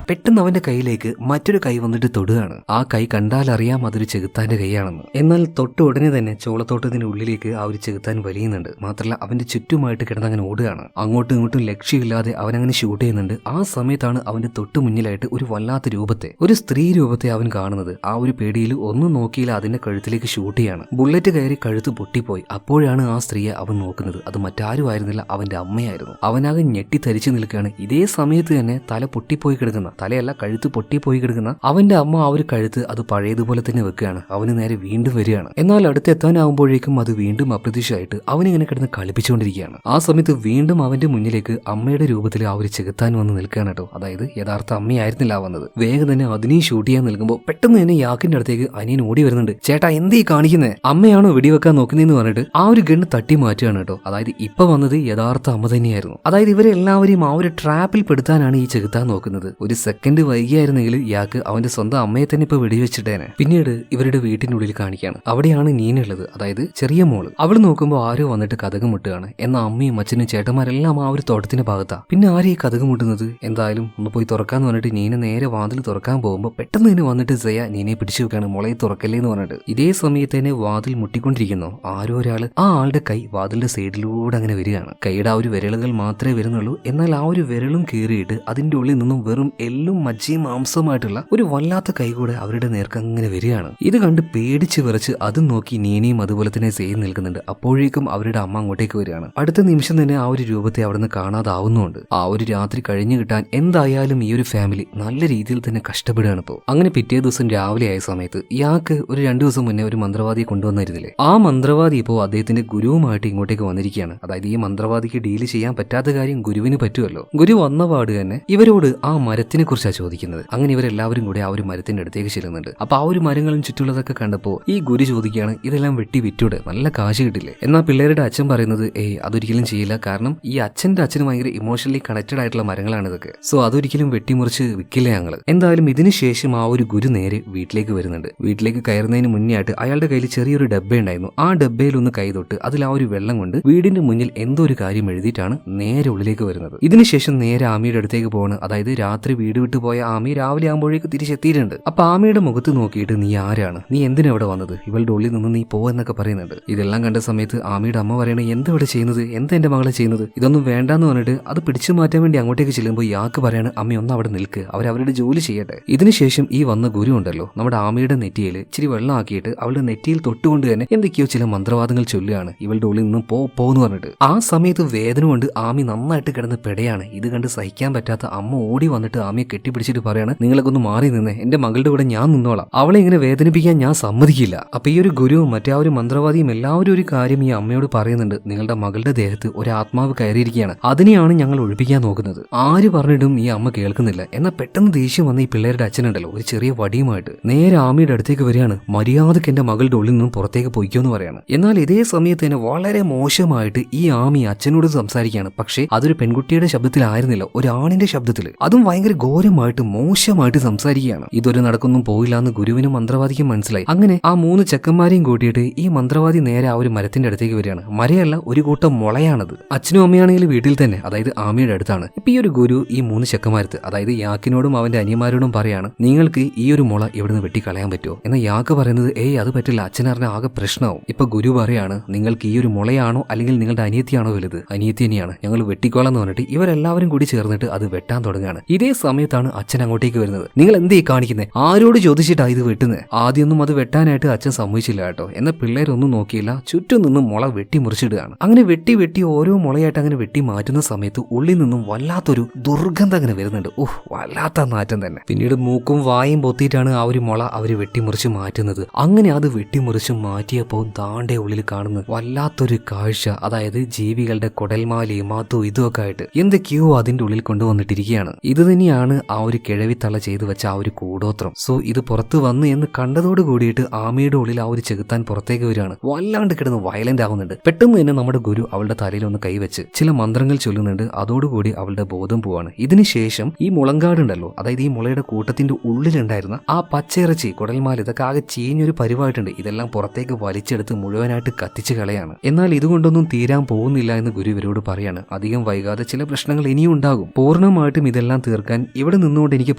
പെട്ടെന്ന് അവന്റെ കൈയിലേക്ക് മറ്റൊരു കൈ വന്നിട്ട് തൊടുകയാണ്. ആ കൈ കണ്ടാൽ അറിയാം അതൊരു ചെകുത്താന്റെ കൈയാണെന്ന്. എന്നാൽ തൊട്ട് ഉടനെ തന്നെ ചോളത്തോട്ടത്തിന്റെ ഉള്ളിലേക്ക് ആ ഒരു ചെകുത്താൻ വലിയുന്നുണ്ട്. മാത്രമല്ല അവന്റെ ചുറ്റുമായിട്ട് കിടന്നങ്ങനെ ഓടുകയാണ്. അങ്ങോട്ടും ഇങ്ങോട്ടും ലക്ഷ്യമില്ലാതെ അവനങ്ങനെ ഷൂട്ട് ചെയ്യുന്നുണ്ട്. ആ സമയത്താണ് അവന്റെ തൊട്ട് മുന്നിലായിട്ട് ഒരു വല്ലാത്ത രൂപത്തെ, ഒരു സ്ത്രീ രൂപത്തെ അവൻ കാണുന്നത്. ആ ഒരു പേടിയിൽ ഒന്നും നോക്കിയില്ല, അതിന്റെ കഴുത്തിലേക്ക് ഷൂട്ട് ചെയ്യാണ്. ബുള്ളറ്റ് കയറി കഴുത്ത് പൊട്ടിപ്പോയി. അപ്പോഴാണ് ആ സ്ത്രീയെ അവൻ നോക്കുന്നത്. അത് മറ്റാരും ആയിരുന്നില്ല, അവന്റെ അമ്മയായിരുന്നു. അവനാകെ ഞെട്ടിത്തരിച്ചു നിൽക്കുകയാണ്. ഇതേ സമയത്ത് തന്നെ തല പൊട്ടിപ്പോയി കിടക്കുന്ന, തലയല്ല കഴുത്ത് പൊട്ടിപ്പോയി കിടക്കുന്ന അവന്റെ അമ്മ ആ ഒരു കഴുത്ത് അത് പഴയതുപോലെ തന്നെ വെക്കുകയാണ്. അവന് നേരെ വീണ്ടും വരികയാണ്. എന്നാൽ അടുത്തെത്താനാവുമ്പോഴേക്കും അത് വീണ്ടും അപ്രതീക്ഷിതമായിട്ട് അവനിങ്ങനെ കിടന്ന് കളിപ്പിച്ചുകൊണ്ടിരിക്കുകയാണ്. ആ സമയത്ത് വീണ്ടും അവന്റെ മുന്നിലേക്ക് അമ്മയുടെ രൂപത്തിൽ ആ ഒരു ചെകുത്താൻ വന്ന് നിൽക്കുകയാണ് കേട്ടോ. അതായത് യഥാർത്ഥ അമ്മയായിരുന്നില്ല വന്നത്. വേഗം തന്നെ അതിനെയും ഷൂട്ട് ചെയ്യാൻ നിൽക്കുമ്പോൾ പെട്ടെന്ന് തന്നെ യാക്കിന്റെ അടുത്തേക്ക് അനിയൻ ഓടി വരുന്നുണ്ട്. ചേട്ടാ എന്തീ കാണിക്കുന്നത്? അമ്മയാണോ വെടിവെക്കാൻ നോക്കുന്നതെന്ന് പറഞ്ഞിട്ട് ആ ഒരു ഗണ്ണ് തട്ടി മാറ്റുകയാണ് കേട്ടോ. അതായത് ഇപ്പൊ വന്നത് യഥാർത്ഥ അമ്മ തന്നെയായിരുന്നു. അതായത് ഇവരെല്ലാവരെയും ആ ഒരു ട്രാപ്പിൽ പെടുത്താനാണ് ഈ ചെകുത്താൻ നോക്കുന്നത്. ഒരു സെക്കൻഡ് വൈകിയായിരുന്നെങ്കിൽ ഇയാൾക്ക് അവന്റെ സ്വന്തം അമ്മയെ തന്നെ ഇപ്പൊ വെടിവെച്ചിട്ടേനെ. പിന്നീട് ഇവരുടെ വീട്ടിനുള്ളിൽ കാണിക്കുകയാണ്. അവിടെയാണ് നീനുള്ളത്, അതായത് ചെറിയ മോള്. അവള് നോക്കുമ്പോൾ ആരോ വന്നിട്ട് കതക് മുട്ടുകയാണ്. എന്നാൽ അമ്മയും അച്ഛനും ചേട്ടന്മാരെല്ലാം ആ ഒരു തോട്ടത്തിന്റെ ഭാഗത്താ. പിന്നെ ആരും ഈ കതക് മുട്ടുന്നത്? എന്തായാലും ഒന്ന് പോയി തുറക്കാന്ന് പറഞ്ഞിട്ട് നീന നേരെ വാതിൽ തുറക്കാൻ പോകുമ്പോൾ പെട്ടെന്ന് തന്നെ വന്നിട്ട് സയ നീനെ പിടിച്ചു വെക്കാണ്. മുളയെ തുറക്കല്ലേ എന്ന് പറഞ്ഞിട്ട്. ഇതേ സമയത്ത് തന്നെ വാതിൽ മുട്ടിക്കൊണ്ടിരിക്കുന്നു. ആരോ ഒരാള് ആ ആളുടെ കൈ വാതിലിന്റെ സൈഡിലൂടെ അങ്ങനെ വരികയാണ്. കൈയുടെ ആ ഒരു വിരലുകൾ മാത്രമേ വരുന്നുള്ളൂ. എന്നാൽ ആ ഒരു വിരലും കീറിയിട്ട് അതിന്റെ ഉള്ളിൽ നിന്നും വെറും എല്ലും മജ്ജയും മാംസവുമായിട്ടുള്ള ഒരു വല്ലാത്ത കൈ കൂടെ അവരുടെ നേർക്ക് അങ്ങനെ വരികയാണ്. ഇത് കണ്ട് പേടിച്ച് വിറച്ച് അതും നോക്കി നീനയും അതുപോലെ തന്നെ സെയും നിൽക്കുന്നുണ്ട്. അപ്പോഴേക്കും അവരുടെ അമ്മ അങ്ങോട്ടേക്ക് വരികയാണ്. അടുത്ത നിമിഷം തന്നെ ആ ഒരു രൂപത്തെ അവിടുന്ന് കാണാതാവുന്നുണ്ട്. ആ ഒരു രാത്രി കഴിഞ്ഞു കിട്ടാൻ എന്തായാലും ഈ ഒരു ഫാമിലി നല്ല രീതിയിൽ തന്നെ കഷ്ടപ്പെടുകയാണ് ഇപ്പോൾ. അങ്ങനെ പിറ്റേ ദിവസം രാവിലെ ആയ സമയത്ത് ഇയാൾക്ക് ഒരു 2 ദിവസം മുന്നേ ഒരു മന്ത്രവാദിയെ കൊണ്ടുവന്നിരുന്നില്ലേ, ആ മന്ത്രവാദി ഇപ്പോൾ അദ്ദേഹത്തിന്റെ ഗുരുവുമായിട്ട് ഇങ്ങോട്ടേക്ക് വന്നിരിക്കുകയാണ്. അതായത് ഈ മന്ത്രവാദിക്ക് ഡീൽ ചെയ്യാൻ പറ്റാത്ത കാര്യം ഗുരുവിന് പറ്റുമല്ലോ. ഗുരു വന്ന പാട് തന്നെ ഇവരോട് ആ മരത്തിനെ കുറിച്ചാണ് ചോദിക്കുന്നത്. അങ്ങനെ ഇവരെല്ലാവരും കൂടി ആ ഒരു മരത്തിന്റെ അടുത്തേക്ക് ചെല്ലുന്നുണ്ട്. അപ്പൊ ആ ഒരു മരങ്ങളും ചുറ്റുള്ളതൊക്കെ കണ്ടപ്പോൾ ഈ ഗുരു ചോദിക്കുകയാണ്, ഇതെല്ലാം വെട്ടി വിറ്റൂടെ, നല്ല കാശ് കിട്ടില്ലേ? എന്നാൽ പിള്ളേരുടെ അച്ഛൻ പറയുന്നത്, അതൊരിക്കലും ചെയ്യില്ല, കാരണം ഈ അച്ഛന്റെ അച്ഛന് ഭയങ്കര ഇമോഷണലി കണക്റ്റഡ് ആയിട്ടുള്ള മരങ്ങളാണ് ഇതൊക്കെ, സോ അതൊരിക്കലും വെട്ടിമുറിച്ച് വിൽക്കില്ല ഞങ്ങള്. എന്തായാലും ഇതിന് ശേഷം ആ ഒരു ഗുരു നേരെ വീട്ടിലേക്ക് വരുന്നുണ്ട്. വീട്ടിലേക്ക് കയറുന്നതിന് മുന്നേ ആയിട്ട് അയാളുടെ കയ്യിൽ ചെറിയൊരു ഡബ്ബ ഉണ്ടായിരുന്നു. ആ ഡബ്ബയിൽ ഒന്ന് കൈ തൊട്ട് അതിൽ ആ ഒരു വെള്ളം കൊണ്ട് വീടിന്റെ മുന്നിൽ എന്തോ ഒരു കാര്യം എഴുതിയിട്ടാണ് നേരെ ഉള്ളിലേക്ക് വരുന്നത്. ഇതിനുശേഷം നേരെ ആമിയുടെ അടുത്തേക്ക് പോവാണ്. അതായത് രാത്രി വീട് വിട്ടു പോയ ആമി രാവിലെ ആകുമ്പോഴേക്ക് തിരിച്ചെത്തിയിട്ടുണ്ട്. അപ്പൊ ആമയുടെ മുഖത്ത് നോക്കിയിട്ട്, നീ ആരാണ്, നീ എന്തിനാ ഇവിടെ വന്നത്, ഇവളുടെ ഉള്ളിൽ നിന്ന് നീ പോവെന്നൊക്കെ പറയുന്നുണ്ട്. ഇതെല്ലാം കണ്ട സമയത്ത് ആമിയുടെ അമ്മ പറയണ, എന്താ ഇവിടെ ചെയ്യുന്നത്, എന്താ എന്റെ മകളെ ചെയ്യുന്നത്, ഇതൊന്നും വേണ്ടാന്ന് പറഞ്ഞിട്ട് അത് പിടിച്ചു മാറ്റാൻ വേണ്ടി അങ്ങോട്ടേക്ക് ചെല്ലുമ്പോൾ യാക്ക് പറയാണ്, അമ്മ ഒന്ന് അവിടെ നിൽക്ക്, അവരവരുടെ ജോലി ചെയ്യട്ടെ. ഇതിനുശേഷം ഈ വന്ന ഗുരു ഉണ്ടല്ലോ നമ്മുടെ ആമയുടെ നെറ്റിയിൽ ഇച്ചിരി വെള്ളം ആക്കിയിട്ട് അവളുടെ നെറ്റിയിൽ തൊട്ടുകൊണ്ട് തന്നെ എന്തൊക്കെയോ ചില മന്ത്രവാദങ്ങൾ ചൊല്ലുകയാണ്, ഇവളുടെ ഉള്ളിൽ നിന്നും പോന്ന് പറഞ്ഞിട്ട്. ആ സമയത്ത് വേദന കൊണ്ട് ആമി നന്നായിട്ട് കിടന്ന് പെടയാണ്. ഇത് കണ്ട് സഹിക്കാൻ പറ്റാത്ത അമ്മ ഓടി വന്നിട്ട് ആമിയെ കെട്ടിപ്പിടിച്ചിട്ട് പറയാണ്, നിങ്ങളൊക്കെ ഒന്ന് മാറി നിന്ന്, എന്റെ മകളുടെ കൂടെ ഞാൻ നിന്നോളാം, അവളെ ഇങ്ങനെ വേദനിപ്പിക്കാൻ ഞാൻ സമ്മതിക്കില്ല. അപ്പൊ ഈ ഒരു ഗുരുവും മറ്റേ ആ ഒരു മന്ത്രവാദിയും എല്ലാവരും ഒരു കാര്യം ഈ അമ്മയോട് പറയുന്നുണ്ട്, നിങ്ങളുടെ മകളുടെ ദേഹത്ത് ഒരു ആത്മാവ് കയറിയിരിക്കുകയാണ്, അതിനെയാണ് ഞങ്ങൾ ഒഴിപ്പിക്കാൻ നോക്കുന്നത്. ആര് പറഞ്ഞിട്ടും ഈ അമ്മ കേൾക്കുന്നില്ല. എന്നാൽ പെട്ടെന്ന് ദേഷ്യം വന്ന ഈ പിള്ളേരുടെ അച്ഛനുണ്ടല്ലോ ഒരു ചെറിയ വടിയുമായിട്ട് നേരെ ആമിയുടെ അടുത്തേക്ക് വരികയാണ്. മര്യാദക്ക് എന്റെ മകളുടെ ഉള്ളിൽ നിന്നും പുറത്തേക്ക് പൊയ്ക്കോന്ന് പറയാണ്. എന്നാൽ ഇതേ സമയത്ത് തന്നെ വളരെ മോശമായിട്ട് ഈ ആമി അച്ഛനോട് സംസാരിക്കുകയാണ്. പക്ഷേ അതൊരു പെൺകുട്ടിയുടെ ശബ്ദത്തിലായിരുന്നില്ല, ഒരു ആണിന്റെ ശബ്ദത്തിൽ, അതും ഭയങ്കര ഘോരമായിട്ട് മോശമായിട്ട് സംസാരിക്കുകയാണ്. ഇതൊരു നടക്കൊന്നും പോയില്ല എന്ന് ഗുരുവിനും മന്ത്രവാദിക്കും മനസ്സിലായി. അങ്ങനെ ആ 3 ചെക്കന്മാരെയും കൂട്ടിയിട്ട് ഈ മന്ത്രവാദി നേരെ ആ ഒരു മരത്തിന്റെ അടുത്തേക്ക് വരികയാണ്. മരയല്ല, ഒരു കൂട്ടം മുളയാണത്. അച്ഛനും അമ്മയാണെങ്കിൽ വീട്ടിൽ തന്നെ, അതായത് ആമിയുടെ അടുത്താണ്. ഇപ്പൊ ഈ ഒരു ഗുരു ഈ 3 ചെക്കന്മാരത്ത്, അതായത് യാക്കിനോടും അവന്റെ അനിയന്മാരോടും പറയാണ്, നിങ്ങൾക്ക് ഈ ഒരു മുള ഇവിടുന്ന് വെട്ടിക്കളയാൻ പറ്റുമോ? എന്നാൽ യാക്ക് പറയുന്നത്, അത് പറ്റില്ല, അച്ഛനറിഞ്ഞ ആകെ പ്രശ്നമാവും. ഇപ്പൊ ഗുരു പറയാണ്, നിങ്ങൾക്ക് ഈ ഒരു മുളയാണോ അല്ലെങ്കിൽ നിങ്ങളുടെ അനിയത്തിയാണോ വലുത്? അനിയത്തി തന്നെയാണ്, ഞങ്ങൾ വെട്ടിക്കോളാന്ന് പറഞ്ഞിട്ട് ഇവരെല്ലാവരും കൂടി ചേർന്നിട്ട് അത് വെട്ടാൻ തുടങ്ങുകയാണ്. ഇതേ സമയം സമയത്താണ് അച്ഛൻ അങ്ങോട്ടേക്ക് വരുന്നത്. നിങ്ങൾ എന്തേ കാണിക്കുന്നത്, ആരോട് ചോദിച്ചിട്ടാ ഇത് വെട്ടുന്നത്? ആദ്യമൊന്നും അത് വെട്ടാനായിട്ട് അച്ഛൻ സമ്മതിച്ചില്ല കേട്ടോ. എന്നാൽ പിള്ളേരൊന്നും നോക്കിയില്ല, ചുറ്റും നിന്നും മുള വെട്ടി മുറിച്ചിടുകയാണ്. അങ്ങനെ വെട്ടി ഓരോ മുളയായിട്ട് അങ്ങനെ വെട്ടി മാറ്റുന്ന സമയത്ത് ഉള്ളിൽ നിന്നും വല്ലാത്തൊരു ദുർഗന്ധം അങ്ങനെ വരുന്നുണ്ട്. വല്ലാത്ത നാറ്റം തന്നെ. പിന്നീട് മൂക്കും വായും പൊത്തിയിട്ടാണ് ആ ഒരു മുള അവര് വെട്ടിമുറിച്ച് മാറ്റുന്നത്. അങ്ങനെ അത് വെട്ടിമുറിച്ച് മാറ്റിയപ്പോൾ താണ്ടെ ഉള്ളിൽ കാണുന്നത് വല്ലാത്തൊരു കാഴ്ച. അതായത് ജീവികളുടെ കുടൽമാലയും അതും ഇതുമൊക്കെ ആയിട്ട് എന്തൊക്കെയോ അതിന്റെ ഉള്ളിൽ കൊണ്ടുവന്നിട്ടിരിക്കുകയാണ്. ഇത് തന്നെയാണ് ആ ഒരു കിഴവിത്തള ചെയ്തു വെച്ച ആ ഒരു കൂടോത്രം. സോ ഇത് പുറത്ത് വന്ന് എന്ന് കണ്ടതോട് കൂടിയിട്ട് ആമയുടെ ഉള്ളിൽ ആ ഒരു ചെകുത്താൻ പുറത്തേക്ക് വരികയാണ്. വല്ലാണ്ട് കിടന്ന് വയലന്റ് ആവുന്നുണ്ട്. പെട്ടെന്ന് തന്നെ നമ്മുടെ ഗുരു അവളുടെ തലയിൽ ഒന്ന് കൈവച്ച് ചില മന്ത്രങ്ങൾ ചൊല്ലുന്നുണ്ട്. അതോടുകൂടി അവളുടെ ബോധം പോവാണ്. ഇതിനുശേഷം ഈ മുളങ്കാടുണ്ടല്ലോ, അതായത് ഈ മുളയുടെ കൂട്ടത്തിന്റെ ഉള്ളിലുണ്ടായിരുന്ന ആ പച്ചയിറച്ചി കുടൽമാല ഇതൊക്കെ ആകെ ചീഞ്ഞൊരു പരിവായിട്ടുണ്ട്. ഇതെല്ലാം പുറത്തേക്ക് വലിച്ചെടുത്ത് മുഴുവനായിട്ട് കത്തിച്ച് കളയാണ്. എന്നാൽ ഇതുകൊണ്ടൊന്നും തീരാൻ പോകുന്നില്ല എന്ന് ഗുരു ഇവരോട് പറയാണ്. അധികം വൈകാതെ ചില പ്രശ്നങ്ങൾ ഇനിയും ഉണ്ടാകും. പൂർണ്ണമായിട്ടും ഇതെല്ലാം തീർക്കാൻ ഇവിടെ നിന്നുകൊണ്ട് എനിക്ക്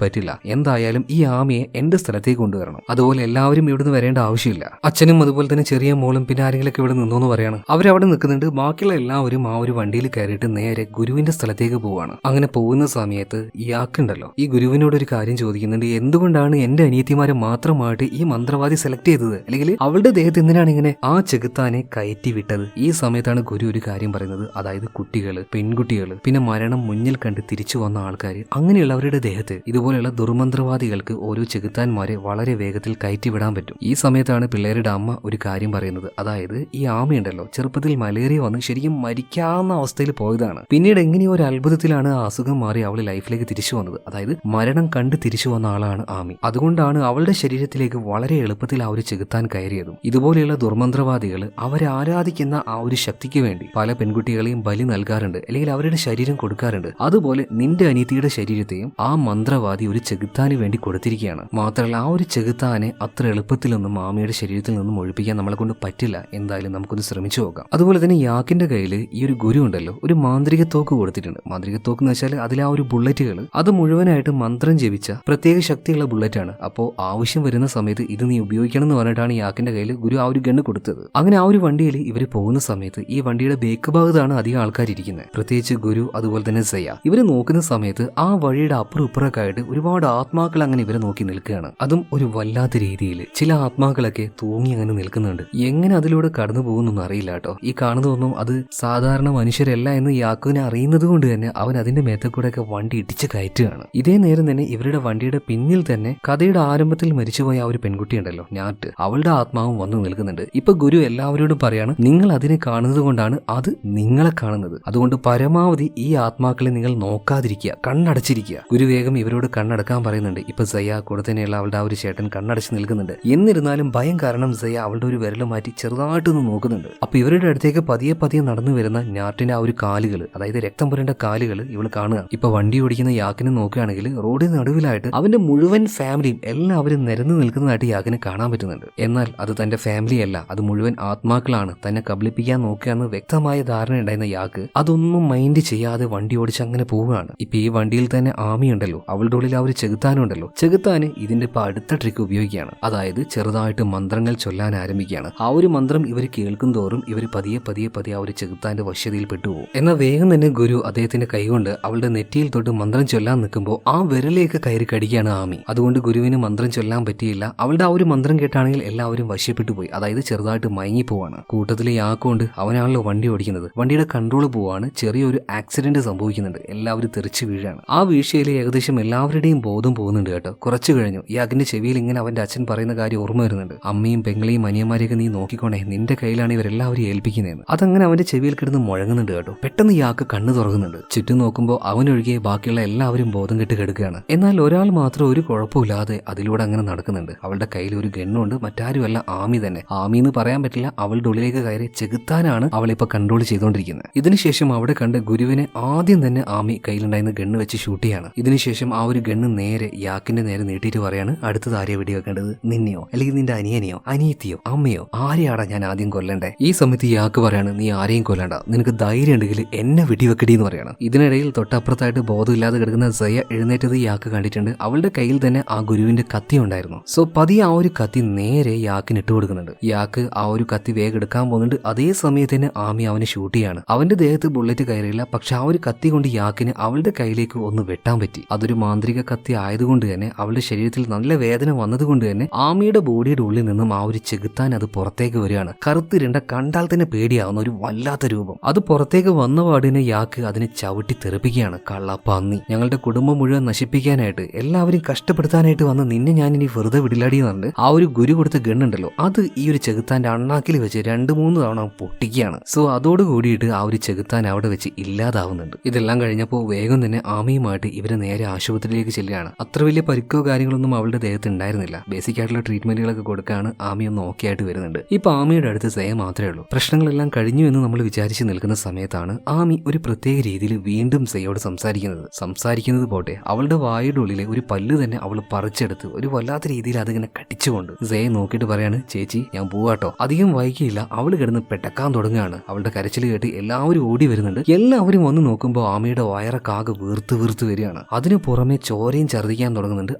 പറ്റില്ല. എന്തായാലും ഈ ആമയെ എന്റെ സ്ഥലത്തേക്ക് കൊണ്ടുവരണം. അതുപോലെ എല്ലാവരും ഇവിടുന്ന് വരേണ്ട ആവശ്യമില്ല. അച്ഛനും അതുപോലെ തന്നെ ചെറിയ മോളും പിന്നെ ആരെങ്കിലൊക്കെ ഇവിടെ നിന്നോന്ന് പറയാണ്. അവരവിടെ നിൽക്കുന്നുണ്ട്. ബാക്കിയുള്ള എല്ലാവരും ആ ഒരു വണ്ടിയിൽ കയറിയിട്ട് നേരെ ഗുരുവിന്റെ സ്ഥലത്തേക്ക് പോവാണ്. അങ്ങനെ പോകുന്ന സമയത്ത് ഇയാൾക്കുണ്ടല്ലോ ഈ ഗുരുവിനോട് ഒരു കാര്യം ചോദിക്കുന്നുണ്ട്. എന്തുകൊണ്ടാണ് എന്റെ അനിയത്തിമാരെ മാത്രമായിട്ട് ഈ മന്ത്രവാദി സെലക്ട് ചെയ്തത്, അല്ലെങ്കിൽ അവളുടെ ദേഹത്ത് എന്തിനാണ് ഇങ്ങനെ ആ ചെകുത്താനെ കയറ്റി വിട്ടത്? ഈ സമയത്താണ് ഗുരു ഒരു കാര്യം പറയുന്നത്. അതായത് കുട്ടികള്, പെൺകുട്ടികള്, പിന്നെ മരണം മുന്നിൽ കണ്ട് തിരിച്ചു വന്ന ആൾക്കാർ, അങ്ങനെയുള്ളവരുടെ ദേഹത്ത് ഇതുപോലെയുള്ള ദുർമന്ത്രവാദികൾക്ക് ഓരോ ചെകുത്താന്മാരെ വളരെ വേഗത്തിൽ കയറ്റി വിടാൻ പറ്റും. ഈ സമയത്താണ് പിള്ളേരുടെ അമ്മ ഒരു കാര്യം പറയുന്നത്. അതായത് ഈ ആമയുണ്ടല്ലോ ചെറുപ്പത്തിൽ മലേറിയ വന്ന് ശരിക്കും മരിക്കാവുന്ന അവസ്ഥയിൽ പോയതാണ്. പിന്നീട് എങ്ങനെയോ ഒരു അത്ഭുതത്തിലാണ് ആ അസുഖം മാറി അവള് ലൈഫിലേക്ക് തിരിച്ചു വന്നത്. അതായത് മരണം കണ്ട് തിരിച്ചു വന്ന ആളാണ് ആമി. അതുകൊണ്ടാണ് അവളുടെ ശരീരത്തിലേക്ക് വളരെ എളുപ്പത്തിൽ ആ ഒരു ചെകുത്താൻ കയറിയതും. ഇതുപോലെയുള്ള ദുർമന്ത്രവാദികൾ അവരെ ആരാധിക്കുന്ന ആ ഒരു ശക്തിക്ക് വേണ്ടി പല പെൺകുട്ടികളെയും ബലി നൽകാറുണ്ട്, അല്ലെങ്കിൽ അവരുടെ ശരീരം കൊടുക്കാറുണ്ട്. അതുപോലെ നിന്റെ അനിയത്തിയുടെ ശരീരത്തെയും ആ മന്ത്രവാദി ഒരു ചെകുത്താന് വേണ്ടി കൊടുത്തിരിക്കുകയാണ്. മാത്രമല്ല ആ ഒരു ചെകുത്താനെ അത്ര എളുപ്പത്തിലൊന്നും ആമയുടെ ശരീരത്തിൽ നിന്നും ഒഴിപ്പിക്കാൻ നമ്മളെ കൊണ്ട് പറ്റില്ല. എന്തായാലും നമുക്കൊന്ന് ശ്രമിച്ചു നോക്കാം. അതുപോലെ തന്നെ യാക്കിന്റെ കയ്യിൽ ഈ ഒരു ഗുരു ഉണ്ടല്ലോ ഒരു മാന്ത്രിക തോക്ക് കൊടുത്തിട്ടുണ്ട്. മാന്ത്രിക തോക്ക് എന്ന് വെച്ചാൽ അതിൽ ആ ഒരു ബുള്ളറ്റുകൾ അത് മുഴുവനായിട്ട് മന്ത്രം ജപിച്ച പ്രത്യേക ശക്തിയുള്ള ബുള്ളറ്റാണ്. അപ്പോൾ ആവശ്യം വരുന്ന സമയത്ത് ഇത് നീ ഉപയോഗിക്കണം എന്ന് പറഞ്ഞിട്ടാണ് യാക്കിന്റെ കയ്യിൽ ഗുരു ആ ഒരു ഗണ്ണ് കൊടുത്തത്. അങ്ങനെ ആ ഒരു വണ്ടിയിൽ ഇവർ പോകുന്ന സമയത്ത് ഈ വണ്ടിയുടെ ബേക്ക് ഭാഗത്താണ് അധികം ആൾക്കാർ ഇരിക്കുന്നത്. പ്രത്യേകിച്ച് ഗുരു അതുപോലെ തന്നെ സയ്യ. ഇവര് നോക്കുന്ന സമയത്ത് ആ വഴിയുടെ അപ്പുറം ഇപ്പുറമൊക്കെ ആയിട്ട് ഒരുപാട് ആത്മാക്കൾ അങ്ങനെ ഇവരെ നോക്കി നിൽക്കുകയാണ്. അതും ഒരു വല്ലാത്ത രീതിയിൽ ചില ആത്മാക്കളൊക്കെ തൂങ്ങി അങ്ങനെ നിൽക്കുന്നുണ്ട്. എങ്ങനെ അതിലൂടെ കടന്നു പോകുന്നൊന്നും അറിയില്ല കേട്ടോ. ഈ കാണുന്നതൊന്നും അത് സാധാരണ മനുഷ്യരല്ല എന്ന് യാക്കുവിനെ അറിയുന്നത് കൊണ്ട് തന്നെ അവൻ അതിന്റെ മേത്തക്കൂടെ ഒക്കെ വണ്ടി ഇടിച്ച് കയറ്റുകയാണ്. ഇതേ നേരം തന്നെ ഇവരുടെ വണ്ടിയുടെ പിന്നിൽ തന്നെ കഥയുടെ ആരംഭത്തിൽ മരിച്ചുപോയ ആ ഒരു പെൺകുട്ടി ഉണ്ടല്ലോ ഞാറ്റ്, അവളുടെ ആത്മാവും വന്നു നിൽക്കുന്നുണ്ട്. ഇപ്പൊ ഗുരു എല്ലാവരോടും പറയാണ്, നിങ്ങൾ അതിനെ കാണുന്നത് കൊണ്ടാണ് അത് നിങ്ങളെ കാണുന്നത്. അതുകൊണ്ട് പരമാവധി ഈ ആത്മാക്കളെ നിങ്ങൾ നോക്കാതിരിക്കുക, കണ്ണടച്ചിരിക്കുക. ഗുരു വേഗം ഇവരോട് കണ്ണടക്കാൻ പറയുന്നുണ്ട്. ഇപ്പൊ സയ്യ കൂടെ തന്നെയുള്ള അവളുടെ ആ ഒരു ചേട്ടൻ കണ്ണടച്ച് നിൽക്കുന്നുണ്ട്. എന്നിരുന്നാലും ഭയം കാരണം സയ്യ അവളുടെ ഒരു വിരൽ മാറ്റി ചെറുതായിട്ടൊന്ന് നോക്കുന്നുണ്ട്. അപ്പൊ ഇവരുടെ അടുത്തേക്ക് പതിയെ പതിയെ നടന്നു വരുന്ന ഞാറ്റിന്റെ ആ ഒരു കാലുകൾ, അതായത് രക്തം പുരണ്ട കാലുകൾ ഇവൾ കാണുക. ഇപ്പൊ വണ്ടി ഓടിക്കുന്ന യാക്കിനെ നോക്കുകയാണെങ്കിൽ റോഡിന് നടുവിലായിട്ട് അവന്റെ മുഴുവൻ ഫാമിലിയും എല്ലാവരും നിരന്നു നിൽക്കുന്നതായിട്ട് യാക്കിനെ കാണാൻ പറ്റുന്നുണ്ട്. എന്നാൽ അത് തന്റെ ഫാമിലി അല്ല, അത് മുഴുവൻ ആത്മാക്കളാണ്. തന്നെ കബളിപ്പിക്കാൻ നോക്കുകയെന്ന് വ്യക്തമായ ധാരണ ഉണ്ടായിരുന്ന യാക്ക് അതൊന്നും മൈൻഡ് ചെയ്യാതെ വണ്ടി ഓടിച്ച് അങ്ങനെ പോവുകയാണ്. ഇപ്പൊ ഈ വണ്ടിയിൽ തന്നെ ആമിയുണ്ടല്ലോ, അവളുടെ ഉള്ളിൽ ആ ഒരു ചെകുത്താനുണ്ടല്ലോ, ചെകുത്താന് ഇതിന്റെ ഇപ്പൊ അടുത്ത ട്രിക്ക് ഉപയോഗിക്കുകയാണ്. അതായത് ചെറുതായിട്ട് മന്ത്രങ്ങൾ ചൊല്ലാൻ ആരംഭിക്കുകയാണ്. ആ ഒരു മന്ത്രം ഇവർ കേൾക്കും തോറും ഇവർ പതിയെ പതിയെ പതിയെ ആ ഒരു ചെകുത്താന്റെ വശ്യതയിൽ പെട്ടുപോകും. എന്നാൽ വേഗം തന്നെ ഗുരു അദ്ദേഹത്തിന്റെ കൈകൊണ്ട് അവളുടെ നെറ്റിയിൽ തൊട്ട് മന്ത്രം ചൊല്ലാൻ നിൽക്കുമ്പോൾ ആ വിരലേക്ക് കയറി കടിക്കുകയാണ് ആമി. അതുകൊണ്ട് ഗുരുവിന് മന്ത്രം ചൊല്ലാൻ പറ്റിയില്ല. അവളുടെ ആ ഒരു മന്ത്രം കേട്ടാണെങ്കിൽ എല്ലാവരും വശ്യപ്പെട്ടു പോയി. അതായത് ചെറുതായിട്ട് മയങ്ങിപ്പോവാണ്. കൂട്ടത്തിലെ യാക്കൊണ്ട് അവനാണല്ലോ വണ്ടി ഓടിക്കുന്നത്. വണ്ടിയുടെ കൺട്രോൾ പോവാണ്. ചെറിയൊരു ആക്സിഡന്റ് സംഭവിക്കുന്നുണ്ട്. എല്ലാവരും തെറിച്ച് വീഴാണ്. ആ വീഴ്ചയിൽ ഏകദേശം എല്ലാവരുടെയും ബോധം പോകുന്നുണ്ട് കേട്ടോ. കുറച്ചു കഴിഞ്ഞു യാക്കിന്റെ ചെവിയിൽ ഇങ്ങനെ അവന്റെ അച്ഛൻ പറയുന്ന കാര്യം ഓർമ്മ വരുന്നുണ്ട്. അമ്മയും പെങ്ങളെയും അനിയന്മാരെയൊക്കെ നീ നോക്കിക്കോണേ, നിന്റെ കയ്യിലാണ് ഇവരെല്ലാവരും ഏൽപ്പിക്കുന്നതെന്ന്. അതങ്ങനെ അവന്റെ ചെവിയിൽ കിടന്ന് മുഴങ്ങുന്നുണ്ട് കേട്ടോ. പെട്ടെന്ന് യാക്ക് കണ്ണ് തുറക്കുന്നുണ്ട്. ചുറ്റും നോക്കുമ്പോൾ അവനൊഴികെ ബാക്കിയുള്ള എല്ലാവരും ബോധം കെട്ട് കിടക്കുകയാണ്. എന്നാൽ ഒരാൾ മാത്രം ഒരു കുഴപ്പമില്ലാതെ അതിലൂടെ അങ്ങനെ നടക്കുന്നുണ്ട്. അവളുടെ കയ്യിൽ ഒരു ഗണ്ണുണ്ട്. മറ്റാരുമല്ല, ആമി തന്നെ. ആമി എന്ന് പറയാൻ പറ്റില്ല, അവളുടെ ഉള്ളിലേക്ക് കയറി ചെകുത്താനാണ് അവളിപ്പോ കൺട്രോൾ ചെയ്തുകൊണ്ടിരിക്കുന്നത്. ഇതിനുശേഷം അവിടെ കണ്ട് ഗുരുവിനെ ആദ്യം തന്നെ ആമി കയ്യിലുണ്ടായിരുന്ന ഗണ്ണ് വെച്ച് ഷൂട്ട് ചെയ്യാണ്. ഇതിനുശേഷം ആ ഒരു ഗണ്ണ് നേരെ യാക്കിന്റെ നേരെ നീട്ടിയിട്ട് പറയാണ്, അടുത്തത് ആരെയാ വെടിവെക്കേണ്ടത്, നിന്നെയോ അല്ലെങ്കിൽ നിന്റെ അനിയനെയോ അനിയത്തിയോ അമ്മയോ ആരെയാടാ ഞാൻ ആദ്യം കൊല്ലണ്ടേ? ഈ സമയത്ത് യാക്ക് പറയാണ്, നീ ആരെയും കൊല്ലണ്ട, നിനക്ക് ധൈര്യം ഉണ്ടെങ്കിൽ എന്നെ വെടിവെക്കടി എന്ന് പറയാണ്. ഇതിനിടയിൽ തൊട്ടപ്പുറത്തായിട്ട് ബോധമില്ലാതെ കിടക്കുന്ന സയ്യ എഴുന്നേറ്റത് യാക്ക് കണ്ടിട്ടുണ്ട്. അവളുടെ കയ്യിൽ തന്നെ ആ ഗുരുവിന്റെ കത്തി ഉണ്ടായിരുന്നു. സോ പതിയെ ആ ഒരു കത്തി നേരെ യാക്കിന് ഇട്ട് കൊടുക്കുന്നുണ്ട്. യാക്ക് ആ ഒരു കത്തി വേഗം എടുക്കാൻ പോകുന്നുണ്ട്. അതേ സമയത്ത് തന്നെ ആമി അവനെ ഷൂട്ട് ചെയ്യാണ്. അവന്റെ ദേഹത്ത് ബുള്ളറ്റ് കയറിയില്ല, പക്ഷെ ആ ഒരു കത്തി കൊണ്ട് യാക്കിന് അവളുടെ കയ്യിലേക്ക് ഒന്ന് വെട്ടാൻ പറ്റി. അതൊരു മാന്ത്രിക കത്തി ആയതുകൊണ്ട് തന്നെ അവളുടെ ശരീരത്തിൽ നല്ല വേദന വന്നതുകൊണ്ട് തന്നെ ആമിയുടെ ബോഡിയുടെ ഉള്ളിൽ നിന്നും ആ ഒരു ചെകുത്താൻ അത് പുറത്തേക്ക് വരികയാണ്. കറുത്തിരണ്ട കണ്ടാൽ തന്നെ പേടിയാവുന്ന ഒരു വല്ലാത്ത രൂപം. അത് പുറത്തേക്ക് വന്ന പാടിനെ യാക്ക് അതിനെ ചവിട്ടി തെറിപ്പിക്കുകയാണ്. കള്ളപ്പന്നി, ഞങ്ങളുടെ കുടുംബം മുഴുവൻ നശിപ്പിക്കാനായിട്ട് എല്ലാവരും കഷ്ടപ്പെടുത്താനായിട്ട് വന്ന നിന്നെ ഞാൻ ഇനി വെറുതെ വിടില്ലാടി എന്നുണ്ട്. ആ ഒരു ഗുരു കൊടുത്ത ഗണ്ണുണ്ടല്ലോ, അത് ഈ ഒരു ചെകുത്താന്റെ അണ്ണാക്കിൽ വെച്ച് 2-3 തവണ പൊട്ടിക്കുകയാണ്. സോ അതോട് കൂടിയിട്ട് ആ ഒരു ചെകുത്താൻ അവിടെ വെച്ച് ഇല്ലാതാവുന്നുണ്ട്. ഇതെല്ലാം കഴിഞ്ഞപ്പോൾ വേഗം തന്നെ ആമിയുമായിട്ട് ഇവര് നേരെ ആശുപത്രിയിലേക്ക് ചെല്ലുകയാണ്. അത്ര വലിയ പരിക്കോ കാര്യങ്ങളൊന്നും അവളുടെ ദേഹത്ത് ഉണ്ടായിരുന്നില്ല. ബേസിക് ആയിട്ടുള്ള ട്രീറ്റ്മെന്റുകളൊക്കെ കൊടുക്കാണ് ആമി ഒന്ന് ഓക്കെ ആയിട്ട് വരുന്നുണ്ട്. ഇപ്പൊ ആമിയുടെ അടുത്ത് സേ മാത്രമേ ഉള്ളൂ. പ്രശ്നങ്ങളെല്ലാം കഴിഞ്ഞു എന്ന് നമ്മൾ വിചാരിച്ച് നിൽക്കുന്ന സമയത്താണ് ആമി ഒരു പ്രത്യേക രീതിയിൽ വീണ്ടും സേയോട് സംസാരിക്കുന്നത് പോട്ടെ, അവളുടെ വായുടെ ഉള്ളിലെ ഒരു പല്ല് തന്നെ അവൾ പറിച്ചെടുത്ത് ഒരു വല്ലാത്ത രീതിയിൽ അതിങ്ങനെ കടിച്ചുകൊണ്ട് സേ നോക്കിയിട്ട് പറയാണ്, ചേച്ചി ഞാൻ പോവാട്ടോ. അധികം വൈകിയില്ല, അവള് കിടന്ന് പെട്ടക്കാൻ തുടങ്ങുകയാണ്. അവളുടെ കരച്ചിൽ കേട്ട് എല്ലാവരും ഓടി വരുന്നുണ്ട്. എല്ലാവരും വന്ന് നോക്കുമ്പോൾ ആമിയുടെ വയറൊക്കെ ആകെ വീർത്ത് വരികയാണ്. അതിനു പുറമെ ചോരയും ഛർദ്ദിക്കാൻ തുടങ്ങുന്നുണ്ട്.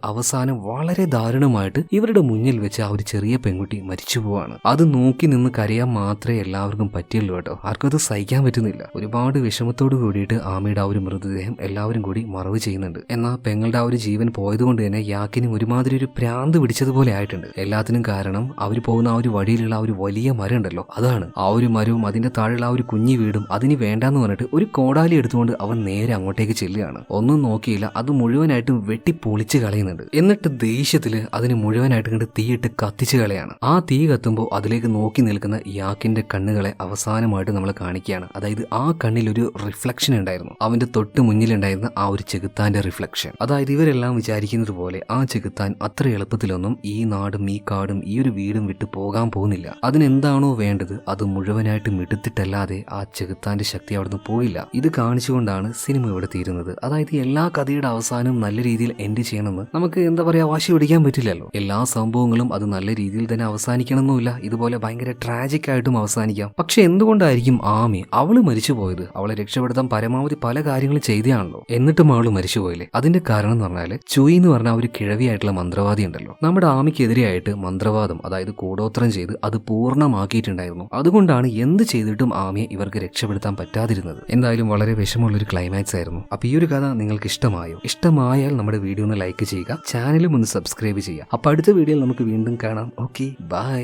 അവസാനം വളരെ ദാരുണമായിട്ട് ഇവരുടെ മുന്നിൽ വെച്ച് ആ ഒരു ചെറിയ പെൺകുട്ടി മരിച്ചു പോവാണ്. അത് നോക്കി നിന്ന് കരയാൻ മാത്രമേ എല്ലാവർക്കും പറ്റിയുള്ളൂ കേട്ടോ. ആർക്കും അത് സഹിക്കാൻ പറ്റുന്നില്ല. ഒരുപാട് വിഷമത്തോട് കൂടിയിട്ട് ആമിയുടെ ആ ഒരു മൃതദേഹം എല്ലാവരും കൂടി മറവ് ചെയ്യുന്നുണ്ട്. എന്നാൽ പെങ്ങളുടെ ആ ഒരു ജീവൻ പോയതുകൊണ്ട് തന്നെ യാക്കിനും ഒരുമാതിരി ഒരു ഭ്രാന്ത് പിടിച്ചതുപോലെ ആയിട്ടുണ്ട്. എല്ലാത്തിനും കാരണം അവർ പോകുന്ന ആ ഒരു വഴിയിലുള്ള ആ ഒരു വലിയ മരം ഉണ്ടല്ലോ, അതാണ്. ആ ഒരു മരവും അതിന്റെ താഴെയുള്ള ആ ഒരു കുഞ്ഞി വീടും അതിന് വേണ്ടാന്ന് പറഞ്ഞിട്ട് ഒരു കോടാലി എടുത്തുകൊണ്ട് അവൻ നേരെ അങ്ങോട്ടേക്ക് ചെല്ലുകയാണ്. ഒന്നും നോക്കിയില്ല, അത് മുഴുവനായിട്ടും വെട്ടി പൊളിച്ച് കളയുന്നുണ്ട്. എന്നിട്ട് ദേഷ്യത്തില് അതിന് മുഴുവനായിട്ട് കണ്ട് തീയിട്ട് കത്തിച്ച് കളയാണ്. ആ തീ കത്തുമ്പോൾ അതിലേക്ക് നോക്കി നിൽക്കുന്ന യാക്കിന്റെ കണ്ണുകളെ അവസാനമായിട്ട് നമ്മൾ കാണിക്കുകയാണ്. അതായത് ആ കണ്ണിൽ ഒരു റിഫ്ലക്ഷൻ ഉണ്ടായിരുന്നു, അവന്റെ തൊട്ട് മുന്നിലുണ്ടായിരുന്ന ആ ഒരു ചെകുത്താന്റെ റിഫ്ലക്ഷൻ. അതായത് ഇവരെല്ലാം വിചാരിക്കുന്നത് പോലെ ആ ചെകുത്താൻ അത്ര എളുപ്പത്തിലൊന്നും ഈ നാടും ഈ കാടും ഈ ഒരു വീടും വിട്ടു പോകാൻ പോകുന്നില്ല. അതിനെന്താണോ വേണ്ടത് അത് മുഴുവനായിട്ടും എടുത്തിട്ടല്ലാതെ ആ ചെകുത്താന്റെ ശക്തി അവിടുന്ന് പോയില്ല. ഇത് കാണിച്ചുകൊണ്ടാണ് സിനിമ ഇവിടെ തീരുന്നത്. അതായത് എല്ലാ കഥയുടെ അവസാനവും നല്ല രീതിയിൽ എൻഡ് ചെയ്യണമെന്ന് നമുക്ക് എന്താ പറയാ വാശി പിടിക്കാൻ പറ്റില്ലല്ലോ. എല്ലാ സംഭവങ്ങളും അത് നല്ല രീതിയിൽ തന്നെ അവസാനിക്കണമെന്നില്ല, ഇതുപോലെ ഭയങ്കര ട്രാജിക് ആയിട്ടും അവസാനിക്കാം. പക്ഷെ എന്തുകൊണ്ടായിരിക്കും ആമി അവള് മരിച്ചു പോയത്? അവളെ രക്ഷപ്പെടുത്താൻ പരമാവധി പല കാര്യങ്ങളും ചെയ്തതാണല്ലോ, എന്നിട്ടും അവള് മരിച്ചു പോയില്ലേ? അതിന്റെ കാരണം എന്ന് പറഞ്ഞാല് ചുയി എന്ന് പറഞ്ഞ ഒരു കിഴവിയായിട്ടുള്ള മന്ത്രവാദി ഉണ്ടല്ലോ, നമ്മുടെ ആമിക്കെതിരെയായിട്ട് മന്ത്രവാദം അതായത് കൂടോത്രം ചെയ്ത് അത് പൂർണ്ണമാക്കിയിട്ടുണ്ടായിരുന്നു. അതുകൊണ്ടാണ് എന്ത് ചെയ്തിട്ടും ആമിയെ ഇവർക്ക് രക്ഷപ്പെടുത്താൻ പറ്റാതിരുന്നത്. എന്തായാലും വളരെ വിഷമമുള്ളൊരു ക്ലൈമാക്സ് ആയിരുന്നു. അപ്പൊ ഈ ഒരു കഥ നിങ്ങൾക്ക് ഇഷ്ടമായോ? ഇഷ്ടമായാൽ നമ്മുടെ വീഡിയോ ഒന്ന് ലൈക്ക് ചെയ്യുക, ചാനലും ഒന്ന് സബ്സ്ക്രൈബ് ചെയ്യുക. അപ്പൊ അടുത്ത വീഡിയോയിൽ നമുക്ക് വീണ്ടും കാണാം. Okay, by.